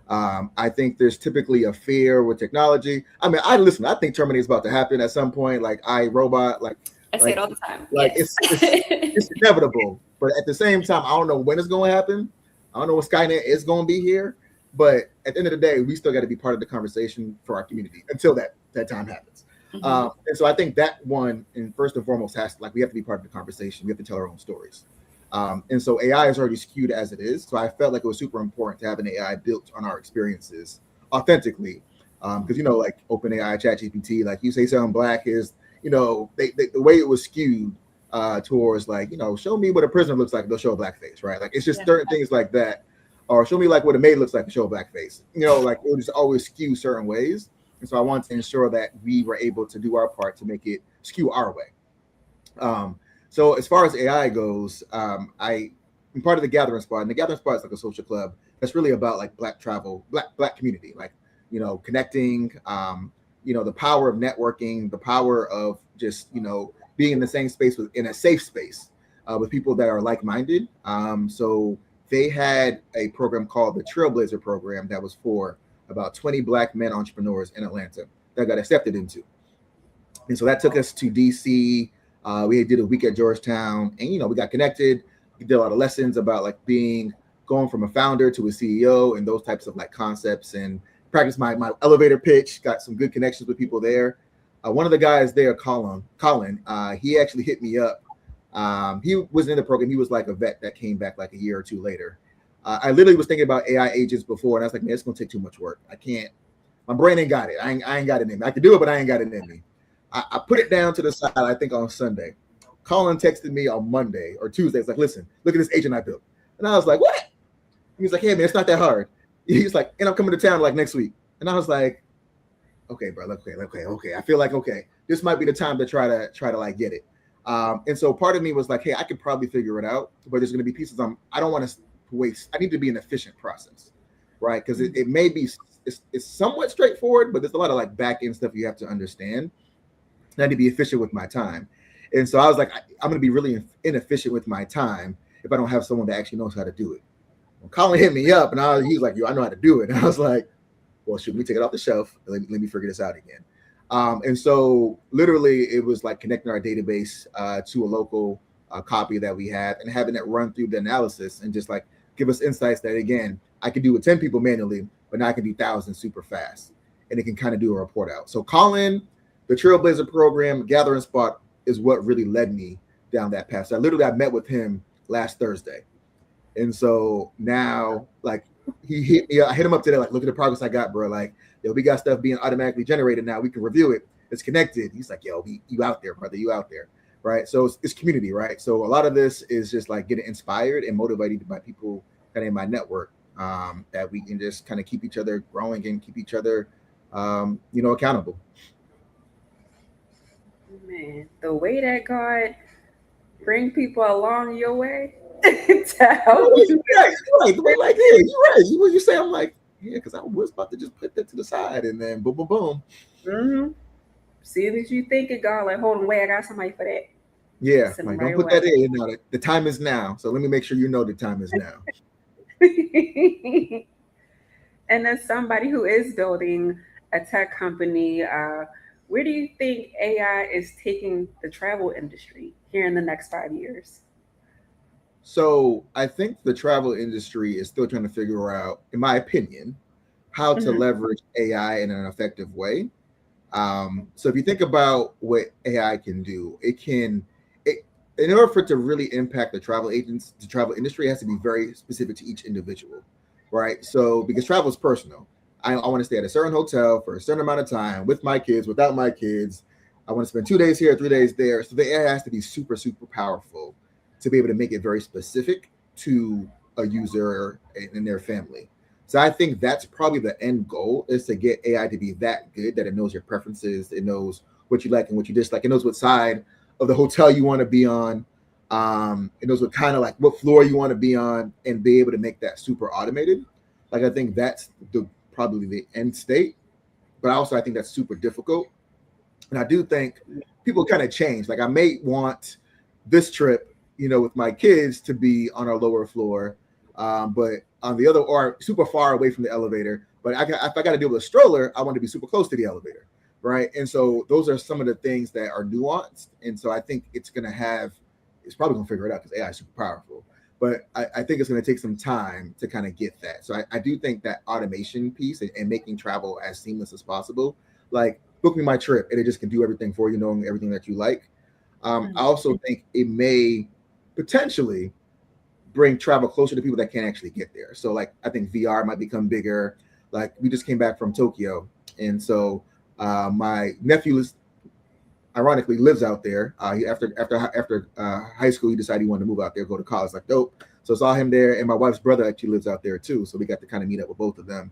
Speaker 2: I think there's typically a fear with technology. I mean, I think Terminator is about to happen at some point. Like Robot,
Speaker 1: I say it
Speaker 2: like
Speaker 1: all the time.
Speaker 2: like
Speaker 1: Yes.
Speaker 2: it's inevitable. But at the same time, I don't know when it's going to happen. I don't know when Skynet is going to be here. But at the end of the day, we still got to be part of the conversation for our community until that time happens.
Speaker 1: Mhm.
Speaker 2: And so I think that one, and first and foremost, we have to be part of the conversation. We have to tell our own stories. And so AI is already skewed as it is. So I felt like it was super important to have an AI built on our experiences authentically. Because, like OpenAI, ChatGPT, like you say something Black is, the way it was skewed towards like, show me what a prisoner looks like, they'll show a Black face, right? Like it's just
Speaker 1: Yeah.
Speaker 2: certain things like that. Or show me like what a maid looks like to show a Black face. Like it would just always skew certain ways. And so I wanted to ensure that we were able to do our part to make it skew our way. So as far as AI goes, I'm part of the Gathering Spot, and the Gathering Spot is like a social club that's really about like Black travel, Black community, like connecting, the power of networking, the power of just being in the same space in a safe space with people that are like minded. So they had a program called the Trailblazer Program that was for about 20 Black men entrepreneurs in Atlanta that got accepted into. And so that took us to DC. We did a week at Georgetown, and we got connected. We did a lot of lessons about like going from a founder to a CEO and those types of like concepts, and practiced my elevator pitch. Got some good connections with people there. One of the guys there, Colin, he actually hit me up. He was in the program. He was like a vet that came back like a year or two later. I literally was thinking about AI agents before, and I was like, man, it's gonna take too much work. I can't. My brain ain't got it. I ain't got it in me. I can do it, but I ain't got it in me. I put it down to the side, I think on Sunday. Colin texted me on Monday or Tuesday. It's like, listen, look at this agent I built. And I was like, what? He was like, hey, man, it's not that hard. He's like, and I'm coming to town like next week. And I was like, okay, bro, okay. I feel like, okay, this might be the time to try to like get it. And so part of me was like, hey, I could probably figure it out, but there's going to be pieces I don't want to waste. I need to be an efficient process, right? Because it may be, it's somewhat straightforward, but there's a lot of like back end stuff you have to understand. I need to be efficient with my time. And so I was like, I'm going to be really inefficient with my time if I don't have someone that actually knows how to do it. Well, Colin hit me up, and he was like, yo, I know how to do it. And I was like, well, should we take it off the shelf? Let me figure this out again. And so literally it was like connecting our database to a local copy that we had and having it run through the analysis and just like give us insights that, again, I could do with 10 people manually, but now I can do thousands super fast. And it can kind of do a report out. So Colin, the Trailblazer Program, Gathering Spot is what really led me down that path. So I met with him last Thursday. And so now, like, he hit me up. I hit him up today, like, look at the progress I got, bro. Like, yo, we got stuff being automatically generated now. We can review it. It's connected. He's like, yo, you out there, brother. You out there, right? So it's community, right? So a lot of this is just like getting inspired and motivated by people kind of in my network that we can just kind of keep each other growing and keep each other, accountable.
Speaker 3: man, the way that God bring people along your way to help
Speaker 2: You're
Speaker 3: you.
Speaker 2: right. You're right. The way, like, yeah, you're right. You say, I'm like, yeah, because I was about to just put that to the side, and then boom, boom, boom.
Speaker 3: Mm-hmm. See as you think it, God, like, hold on, wait, I got somebody for that.
Speaker 2: Yeah,
Speaker 3: Send them
Speaker 2: like don't
Speaker 3: right
Speaker 2: put that
Speaker 3: away.
Speaker 2: in. The time is now. So let me make sure the time is now.
Speaker 3: And as somebody who is building a tech company, where do you think AI is taking the travel industry here in the next 5 years?
Speaker 2: So I think the travel industry is still trying to figure out, in my opinion, how to
Speaker 3: Hmm.
Speaker 2: leverage AI in an effective way. So if you think about what AI can do, in order for it to really impact the travel industry, it has to be very specific to each individual, right? So because travel is personal, I want to stay at a certain hotel for a certain amount of time with my kids, without my kids. I want to spend 2 days here, 3 days there. So the AI has to be super, super powerful to be able to make it very specific to a user and their family. So I think that's probably the end goal, is to get AI to be that good that it knows your preferences, it knows what you like and what you dislike, it knows what side of the hotel you want to be on, it knows what kind of like what floor you want to be on, and be able to make that super automated. Like I think that's the probably the end state, but also I think that's super difficult. And I do think people kind of change. Like I may want this trip, with my kids to be on a lower floor, but on the other, or super far away from the elevator. But if I got to deal with a stroller, I want to be super close to the elevator, right? And so those are some of the things that are nuanced. And so I think it's probably going to figure it out because AI is super powerful. But I think it's going to take some time to kind of get that. So I do think that automation piece and making travel as seamless as possible, like book me my trip and it just can do everything for you, knowing everything that you like. I also think it may potentially bring travel closer to people that can't actually get there. So like I think VR might become bigger. Like we just came back from Tokyo, and so my nephew is ironically lives out there. After high school, he decided he wanted to move out there, go to college. Like dope. So I saw him there, and my wife's brother actually lives out there too. So we got to kind of meet up with both of them.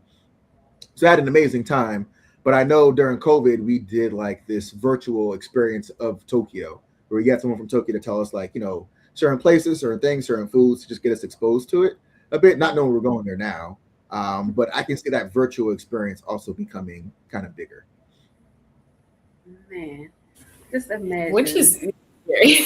Speaker 2: So I had an amazing time. But I know during COVID, we did like this virtual experience of Tokyo, where we got someone from Tokyo to tell us like, certain places, certain things, certain foods to just get us exposed to it a bit, not knowing we're going there now. But I can see that virtual experience also becoming kind of bigger.
Speaker 3: Man, just
Speaker 1: Which
Speaker 3: imagine.
Speaker 1: is scary.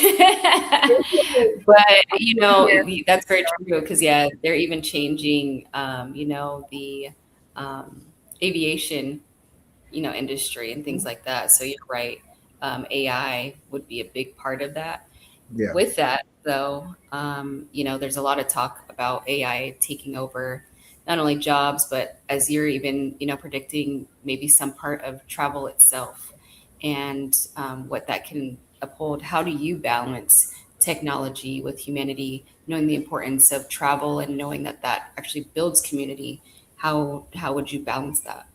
Speaker 1: But
Speaker 3: Yes.
Speaker 1: that's very true because yeah, they're even changing the um, aviation industry and things like that. So you're right. AI would be a big part of that.
Speaker 2: Yeah.
Speaker 1: With that, though, there's a lot of talk about AI taking over not only jobs, but as you're even, predicting maybe some part of travel itself and what that can uphold. How do you balance technology with humanity, knowing the importance of travel and knowing that that actually builds community? How would you balance that?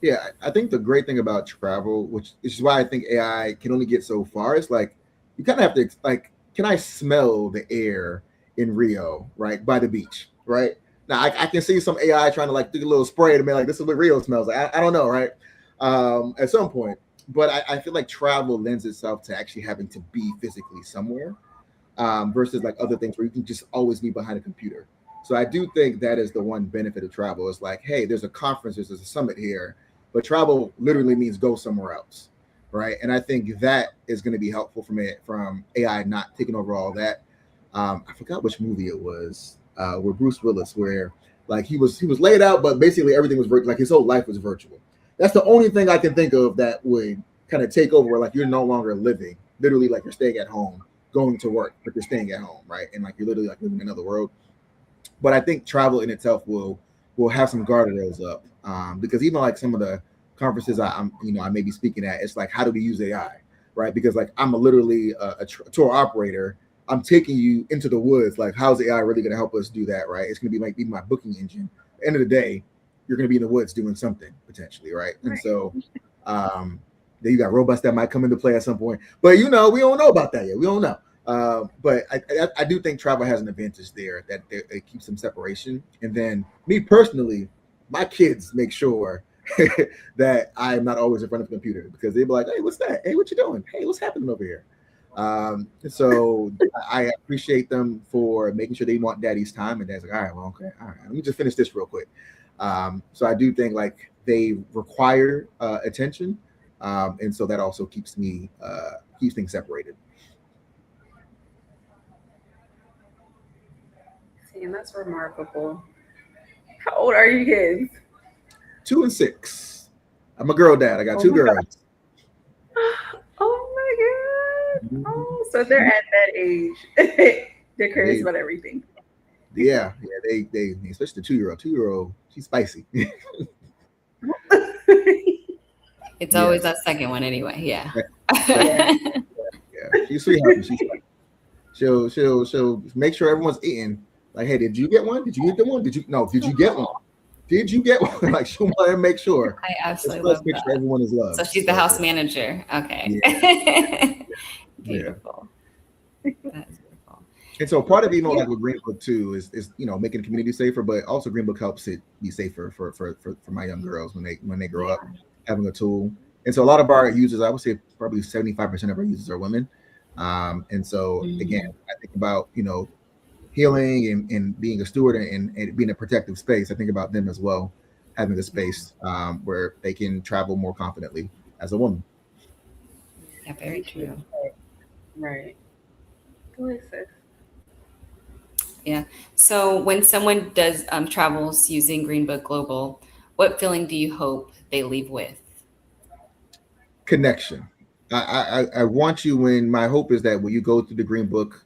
Speaker 2: Yeah, I think the great thing about travel, which is why I think AI can only get so far, is like you kind of have to like, can I smell the air in Rio, right, by the beach, right? Now I can see some AI trying to like do a little spray to me like this is what Rio smells like. I don't know, right? At some point, but I feel like travel lends itself to actually having to be physically somewhere, versus like other things where you can just always be behind a computer. So I do think that is the one benefit of travel. Is like, hey, there's a conference, there's a summit here, but travel literally means go somewhere else, right? And I think that is going to be helpful from AI not taking over all that. I forgot which movie it was, where Bruce Willis, where like he was laid out, but basically everything was like his whole life was virtual. That's the only thing I can think of that would kind of take over, where like you're no longer living, literally like you're staying at home, going to work, but you're staying at home, right? And like you're literally like living in another world. But I think travel in itself will have some guardrails up, because even like some of the conferences I may be speaking at, it's like how do we use AI, right? Because like I'm literally a tour operator. I'm taking you into the woods. Like how's AI really going to help us do that, right? It's going to be like be my booking engine. At the end of the day, you're going to be in the woods doing something potentially, right? And
Speaker 3: Right.
Speaker 2: so um, then you got robots that might come into play at some point, but we don't know about that yet. We don't know. But I do think travel has an advantage there that it keeps some separation. And then me personally, my kids make sure that I'm not always in front of the computer because they'd be like, "Hey, what's that? Hey, what you doing? Hey, what's happening over here?" So I appreciate them for making sure they want daddy's time, and dad's like, "All right, well, okay, all right, let me just finish this real quick." So I do think like they require attention, and so that also keeps things separated.
Speaker 3: See, and that's remarkable. How old are you kids?
Speaker 2: 2 and 6. I'm a girl dad. I got
Speaker 3: Oh
Speaker 2: two
Speaker 3: my God.
Speaker 2: girls.
Speaker 3: Oh my God.
Speaker 2: Mhm.
Speaker 3: Oh, so they're at that age. They're curious
Speaker 2: They,
Speaker 3: about everything.
Speaker 2: yeah, they, especially the 2 year old. 2 year old, she's spicy.
Speaker 1: It's
Speaker 2: Yeah,
Speaker 1: always that second one anyway. Yeah.
Speaker 2: sec- second,
Speaker 3: Yeah.
Speaker 2: yeah. She's sweetheart. She's like, she'll make sure everyone's eating. Like, hey, did you get one? Did you get the one? Did you no? Did you get one? Did you get one? Like, she'll want to make sure.
Speaker 1: I
Speaker 2: Let's
Speaker 1: absolutely
Speaker 2: first
Speaker 1: love
Speaker 2: make sure
Speaker 1: that.
Speaker 2: everyone is
Speaker 1: So
Speaker 2: loved.
Speaker 1: she's the
Speaker 2: So
Speaker 1: house manager. Okay.
Speaker 2: yeah, yeah.
Speaker 1: Beautiful. That is beautiful.
Speaker 2: And so part of
Speaker 3: Yeah.
Speaker 2: like with Green Book too is making the community safer, but also Green Book helps it be safer for my young girls when they grow
Speaker 1: Yeah.
Speaker 2: up, having a tool. And so a lot of our users, I would say probably 75% of our users are women. And so again,
Speaker 1: Mhm.
Speaker 2: I think about healing and being a steward and being a protective space. I think about them as well, having a space where they can travel more confidently as a woman.
Speaker 1: Yeah, very
Speaker 3: Thank you.
Speaker 1: true.
Speaker 3: Right. Go ahead, sis.
Speaker 1: Yeah. So when someone does travels using Green Book Global, what feeling do you hope they leave with?
Speaker 2: Connection. I want you when my hope is that when you go through the Green Book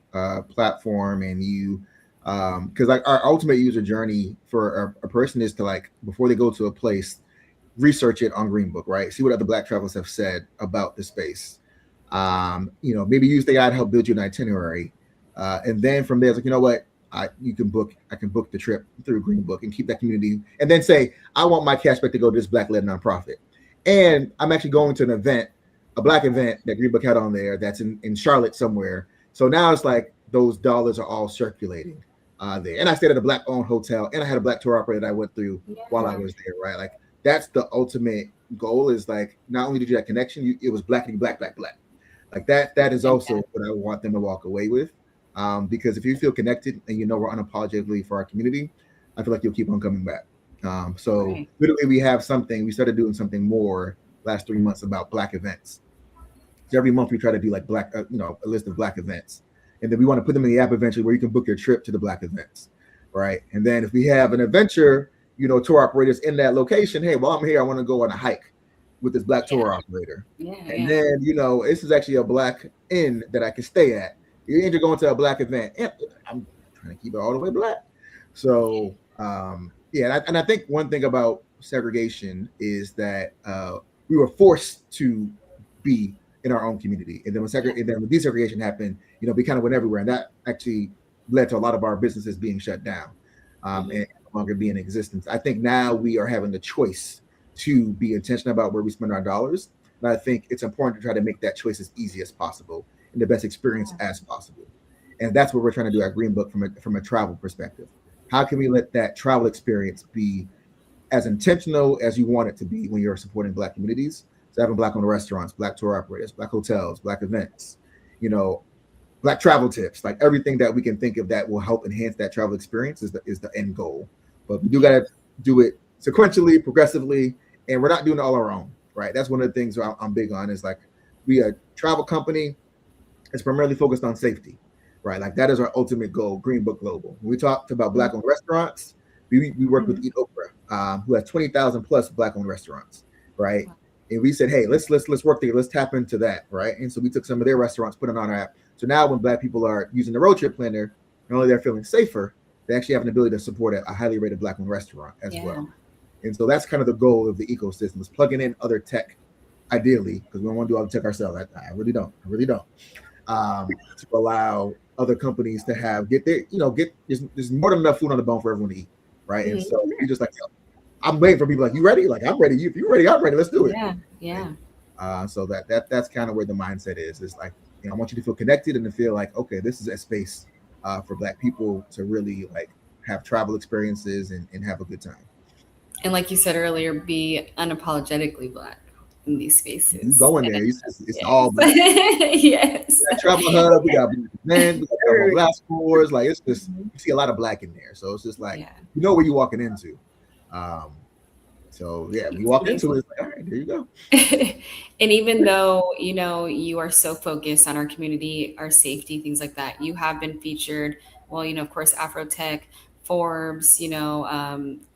Speaker 2: platform and you because like our ultimate user journey for a person is to like before they go to a place research it on Green Book, right? See what other Black travelers have said about the space. Maybe use the AI to help build you an itinerary, and then from there, it's like what I can book the trip through Green Book and keep that community, and then say I want my cashback to go to this Black-led nonprofit, and I'm actually going to an event, a Black event that Green Book had on there that's in Charlotte somewhere. So now it's like those dollars are all circulating there, and I stayed at a Black-owned hotel, and I had a Black tour operator that I went through while I
Speaker 1: Yeah.
Speaker 2: was there, right? Like that's the ultimate goal is like not only did you that connection, it was black and black, black, black. Like that is also what I want them to walk away with. Because if you feel connected and we're unapologetically for our community, I feel like you'll keep on coming back. So
Speaker 1: Right.
Speaker 2: literally we started doing something more last 3 months about black events. So every month we try to do like black, a list of black events, and then we want to put them in the app eventually where you can book your trip to the black events, right? And then if we have an adventure, tour operators in that location, hey, while I'm here, I want to go on a hike with this black
Speaker 1: Yeah.
Speaker 2: tour operator,
Speaker 1: Yeah.
Speaker 2: and
Speaker 1: Yeah.
Speaker 2: then this is actually a black inn that I can stay at. You're going to a black event, and I'm trying to keep it all the way black. So yeah, and I think one thing about segregation is that we were forced to be in our own community. And then when desegregation happened, we kind of went everywhere, and that actually led to a lot of our businesses being shut down
Speaker 1: Mhm.
Speaker 2: and no longer be in existence. I think now we are having the choice to be intentional about where we spend our dollars, and I think it's important to try to make that choice as easy as possible and the best experience as possible. And that's what we're trying to do at Green Book from a travel perspective. How can we let that travel experience be as intentional as you want it to be when you're supporting Black communities? So having Black owned restaurants, Black tour operators, Black hotels, Black events, you know, Black travel tips, like everything that we can think of that will help enhance that travel experience is the end goal. But we do got to do it sequentially, progressively, and we're not doing it all our own, right? That's one of the things I'm big on is like we a travel company is primarily focused on safety, right? Like that is our ultimate goal, Green Book Global. When we talked about Black-owned restaurants, we work with
Speaker 3: Mhm.
Speaker 2: Eat Okra, who has 20,000 plus Black-owned restaurants, right? And we said, hey, let's work together, let's tap into that, right? And so we took some of their restaurants, put it on our app. So now when Black people are using the road trip planner, not only they're feeling safer, they actually have an ability to support a highly rated Black-owned restaurant as
Speaker 1: Yeah.
Speaker 2: well. And so that's kind of the goal of the ecosystem is plugging in other tech, ideally, because we don't want to do all the tech ourselves. I really don't. I really don't to allow other companies to get their, there's more than enough food on the bone for everyone to eat, right? And
Speaker 1: Mhm.
Speaker 2: so we just like, I'm waiting for people like, you ready? Like, I'm ready. If you're ready, I'm ready. Let's do it.
Speaker 1: Yeah.
Speaker 2: And,
Speaker 1: Yeah.
Speaker 2: so that's kind of where the mindset is. It's like, I want you to feel connected and to feel like, okay, this is a space for Black people to really like have travel experiences and have a good time.
Speaker 1: And like you said earlier, be unapologetically Black in these
Speaker 2: You
Speaker 1: spaces.
Speaker 2: go in
Speaker 1: And
Speaker 2: there, it's all Black.
Speaker 1: yes. Yes.
Speaker 2: That travel hub, we got men, we got double
Speaker 3: Every-
Speaker 2: glass floors. Like it's just you see a lot of Black in there, so it's just like
Speaker 1: Yeah.
Speaker 2: you know where you're walking into. Um, so yeah, when you
Speaker 1: It's
Speaker 2: walk into
Speaker 1: amazing.
Speaker 2: it, it's like all right, there you go.
Speaker 1: And even though, you are so focused on our community, our safety, things like that, you have been featured. Well, of course, Afrotech, Forbes,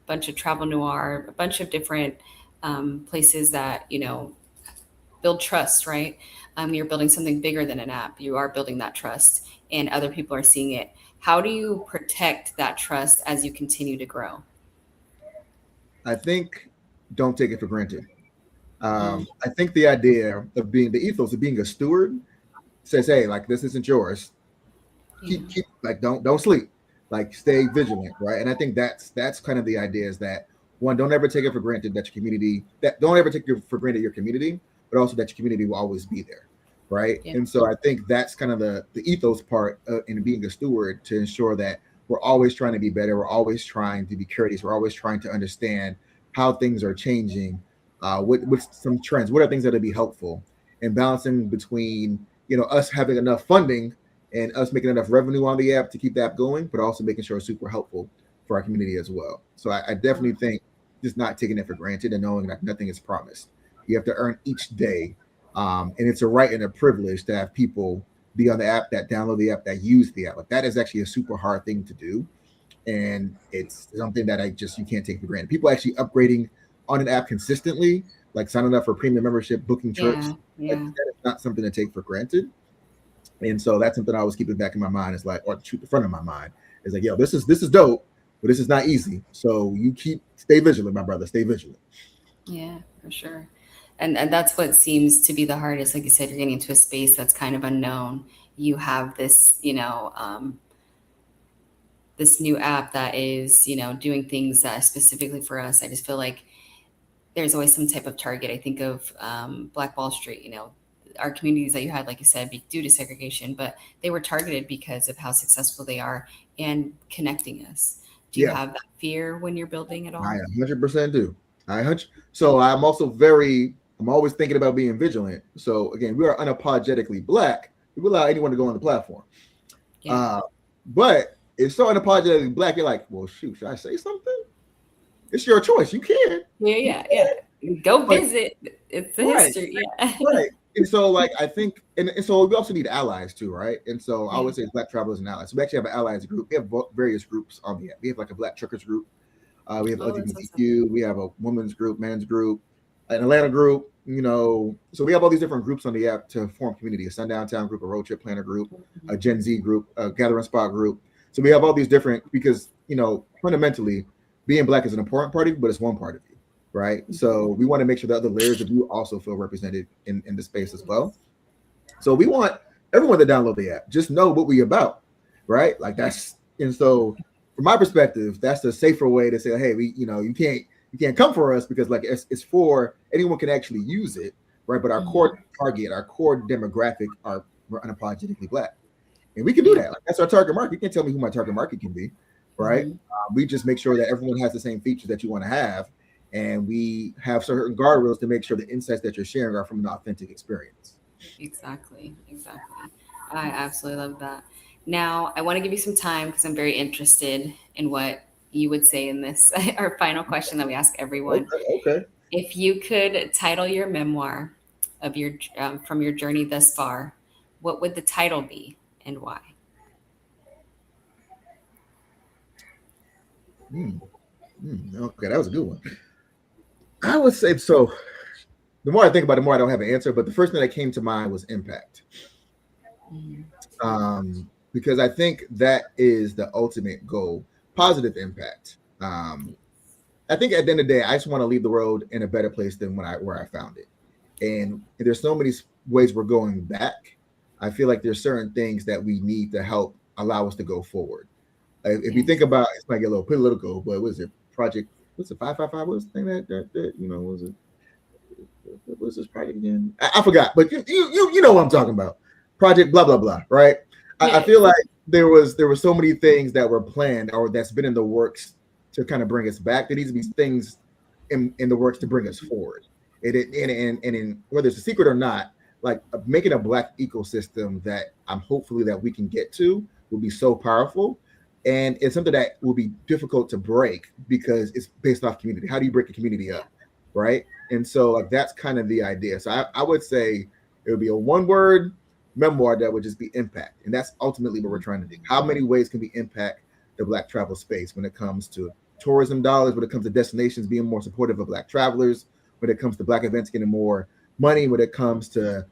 Speaker 1: bunch of Travel Noir, a bunch of different places that, build trust, right? You're building something bigger than an app. You are building that trust, and other people are seeing it. How do you protect that trust as you continue to grow?
Speaker 2: I think don't take it for granted. I think the idea of the ethos of being a steward says, hey, like this isn't yours. Keep like don't sleep, like stay vigilant, right? And I think that's kind of the idea is that one, don't ever take it for granted that your community that don't ever take for granted your community, but also that your community will always be there, right?
Speaker 1: Yeah.
Speaker 2: And so I think that's kind of the ethos part in being a steward to ensure that we're always trying to be better, we're always trying to be courteous, we're always trying to understand how things are changing, what's some trends, what are things that will be helpful, and balancing between us having enough funding and us making enough revenue on the app to keep the app going, but also making sure it's super helpful for our community as well. So I definitely think just not taking it for granted and knowing that nothing is promised. You have to earn each day. And it's a right and a privilege to have people be on the app, that download the app, that use the app. Like that is actually a super hard thing to do. And it's something that you can't take for granted. People actually upgrading on an app consistently, like signing up for premium membership, booking trips,
Speaker 1: Yeah.
Speaker 2: like, that is not something to take for granted. And so that's something I always keep it back in my mind. Is like, or shoot the front of my mind is like, yo, this is dope, but this is not easy. So you stay vigilant, my brother. Stay vigilant.
Speaker 1: Yeah, for sure. And that's what seems to be the hardest. Like you said, you're getting into a space that's kind of unknown. You have this, this new app that is, doing things that specifically for us. I just feel like there's always some type of target. I think of Black Wall Street, our communities that you had, like you said, due to segregation, but they were targeted because of how successful they are and connecting us. Do you have that fear when you're building at all?
Speaker 2: I 100% do. So I'm always thinking about being vigilant. So again, we are unapologetically Black. We allow anyone to go on the platform. Yeah. But if so unapologetically Black, you're like, well, shoot, should I say something? It's your choice. You can.
Speaker 1: Yeah. Go visit. It's the history. Yeah.
Speaker 2: Right. And so, like, I think, and so we also need allies too, right? And so I would say Black travelers and allies. So we actually have an allies group. We have various groups on the app. We have like a Black truckers group. We have LGBTQ. Awesome. We have a women's group, men's group, an Atlanta group. So we have all these different groups on the app to form community. A Sundown Town group, a road trip planner group, a Gen Z group, a gathering spot group. So we have all these different because fundamentally, being Black is an important part of you, but it's one part of you. Right. So we want to make sure that other layers of you also feel represented in the space as well. So we want everyone to download the app. Just know what we about. Right. Like and so from my perspective, that's the safer way to say, hey, you can't come for us because like it's for anyone can actually use it. Right. But our core target, our core demographic we're unapologetically Black. And we can do that. Like that's our target market. You can't tell me who my target market can be. Right. We just make sure that everyone has the same features that you want to have. And we have certain guardrails to make sure the insights that you're sharing are from an authentic experience.
Speaker 1: Exactly. I absolutely love that. Now, I want to give you some time because I'm very interested in what you would say in this, our final question that we ask everyone.
Speaker 2: Okay.
Speaker 1: If you could title your memoir of your from your journey thus far, what would the title be and why?
Speaker 2: Okay, that was a good one. I would say so. The more I think about it, the more I don't have an answer. But the first thing that came to mind was impact, because I think that is the ultimate goal: positive impact. I think at the end of the day, I just want to leave the world in a better place than where I found it. And there's so many ways we're going back. I feel like there's certain things that we need to help allow us to go forward. If you think about, it's might get a little political, but what is it? Project. What's the 555? What's the thing that was it? What's this project again? I forgot, but you know what I'm talking about. Project blah blah blah, right? I feel like there were so many things that were planned or that's been in the works to kind of bring us back. There needs to be things in the works to bring us forward. And in whether it's a secret or not, like making a Black ecosystem that I'm hopefully that we can get to will be so powerful. And it's something that will be difficult to break because it's based off community. How do you break a community up, right? And so like that's kind of the idea. So I would say it would be a one-word memoir that would just be impact. And that's ultimately what we're trying to do. How many ways can we impact the Black travel space when it comes to tourism dollars, when it comes to destinations being more supportive of Black travelers, when it comes to Black events getting more money, when it comes to,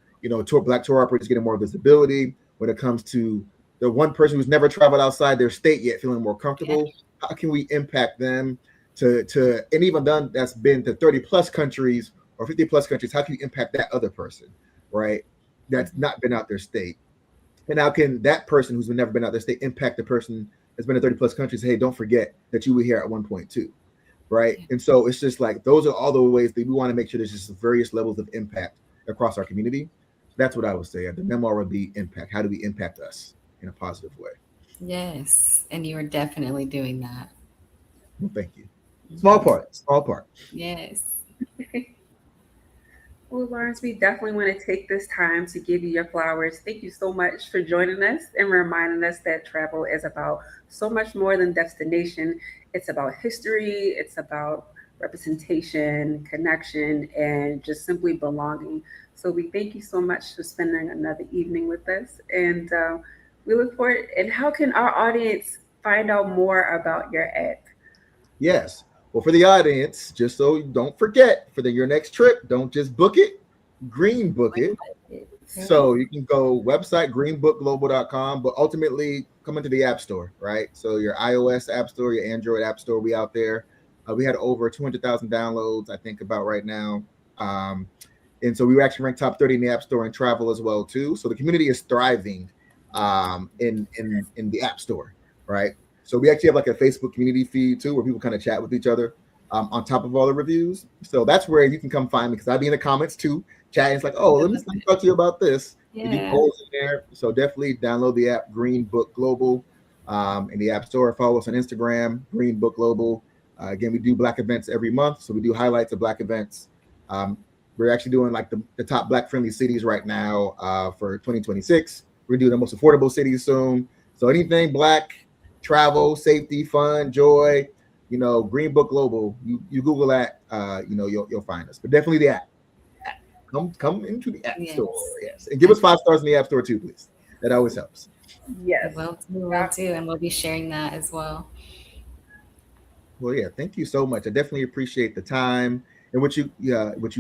Speaker 2: Black tour operators getting more visibility, when it comes to the one person who's never traveled outside their state yet feeling more comfortable. How can we impact them to and even done that's been to 30 plus countries or 50 plus countries, how can you impact that other person, right? That's not been out their state. And how can that person who's never been out their state impact the person that's been in 30 plus countries? Hey, don't forget that you were here at one point too, right?
Speaker 1: Yeah.
Speaker 2: And so it's just like those are all the ways that we want to make sure there's just various levels of impact across our community. That's what I would say. The memoir would be impact. How do we impact us in a positive way?
Speaker 1: Yes, and you are definitely doing that.
Speaker 2: Well, thank you. Small
Speaker 1: Mhm.
Speaker 2: part, small part.
Speaker 1: Yes.
Speaker 3: Well, Lawrence, we definitely want to take this time to give you your flowers. Thank you so much for joining us and reminding us that travel is about so much more than destination. It's about history, it's about representation, connection, and just simply belonging. So we thank you so much for spending another evening with us. And we look forward. And how can our audience find out more about your app?
Speaker 2: Yes. Well, for the audience, just so you don't forget, for your next trip, don't just book it, green book it.
Speaker 1: Right.
Speaker 2: So you can go website greenbookglobal.com, but ultimately come into the app store, right? So your iOS app store, your Android app store, we out there. We had over 200,000 downloads, I think, about right now. Um, and so we were actually ranked top 30 in the app store and travel as well too. So the community is thriving in the app store, right? So we actually have like a Facebook community feed too, where people kind of chat with each other on top of all the reviews. So that's where you can come find me because I'll be in the comments too, chatting. It's like, oh,
Speaker 1: I
Speaker 2: let me
Speaker 1: love it.
Speaker 2: talk to you about this. We do
Speaker 1: Yeah.
Speaker 2: polls in there, so definitely download the app Green Book Global in the App Store. Follow us on Instagram, Green Book Global. Again, we do Black events every month, so we do highlights of Black events. Um, we're actually doing like the top Black friendly cities right now for 2026. We're doing the most affordable cities soon. So anything Black, travel, safety, fun, joy, Green Book Global. You Google that, you'll find us. But definitely the app. Come into the app store,
Speaker 1: Yes.
Speaker 2: yes, and give us 5 stars in the app store too, please. That always helps.
Speaker 3: Yes.
Speaker 1: Will do, and we'll be sharing that as well.
Speaker 2: Well, yeah, thank you so much. I definitely appreciate the time and what you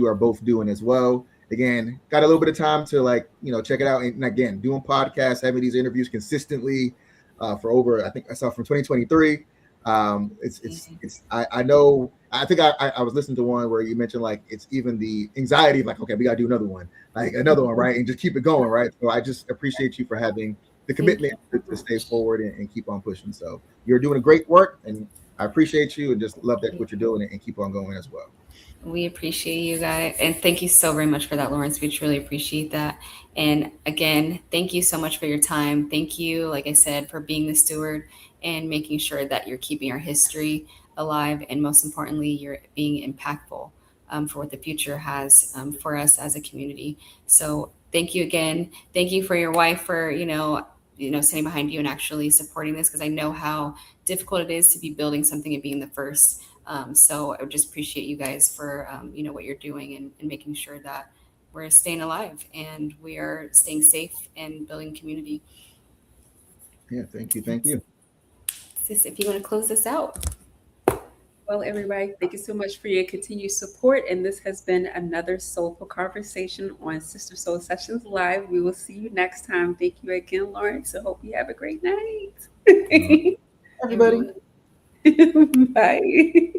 Speaker 2: are both doing as well. Again, got a little bit of time to check it out. And again, doing podcasts, having these interviews consistently for over, I think I saw from 2023. I know, I think I was listening to one where you mentioned like it's even the anxiety of like, okay, we got to do another one, right? And just keep it going, right? So I just appreciate you for having the
Speaker 1: Thank
Speaker 2: commitment to stay forward and keep on pushing. So you're doing a great work, and I appreciate you and just love that
Speaker 1: you.
Speaker 2: what you're doing and keep on going as well.
Speaker 1: We appreciate you guys. And thank you so very much for that, Lawrence. We truly appreciate that. And again, thank you so much for your time. Thank you, like I said, for being the steward and making sure that you're keeping our history alive. And most importantly, you're being impactful for what the future has for us as a community. So thank you again. Thank you for your wife for, standing behind you and actually supporting this because I know how difficult it is to be building something and being the first. So I would just appreciate you guys for what you're doing and making sure that we're staying alive and we are staying safe and building community.
Speaker 2: Yeah, thank you.
Speaker 1: Sis, if you want to close this out.
Speaker 3: Well, everybody, thank you so much for your continued support. And this has been another soulful conversation on Sister Soul Sessions Live. We will see you next time. Thank you again, Lawrence. I hope you have a great
Speaker 2: Uh,
Speaker 3: night.
Speaker 2: Everybody.
Speaker 1: Everyone.
Speaker 3: Bye.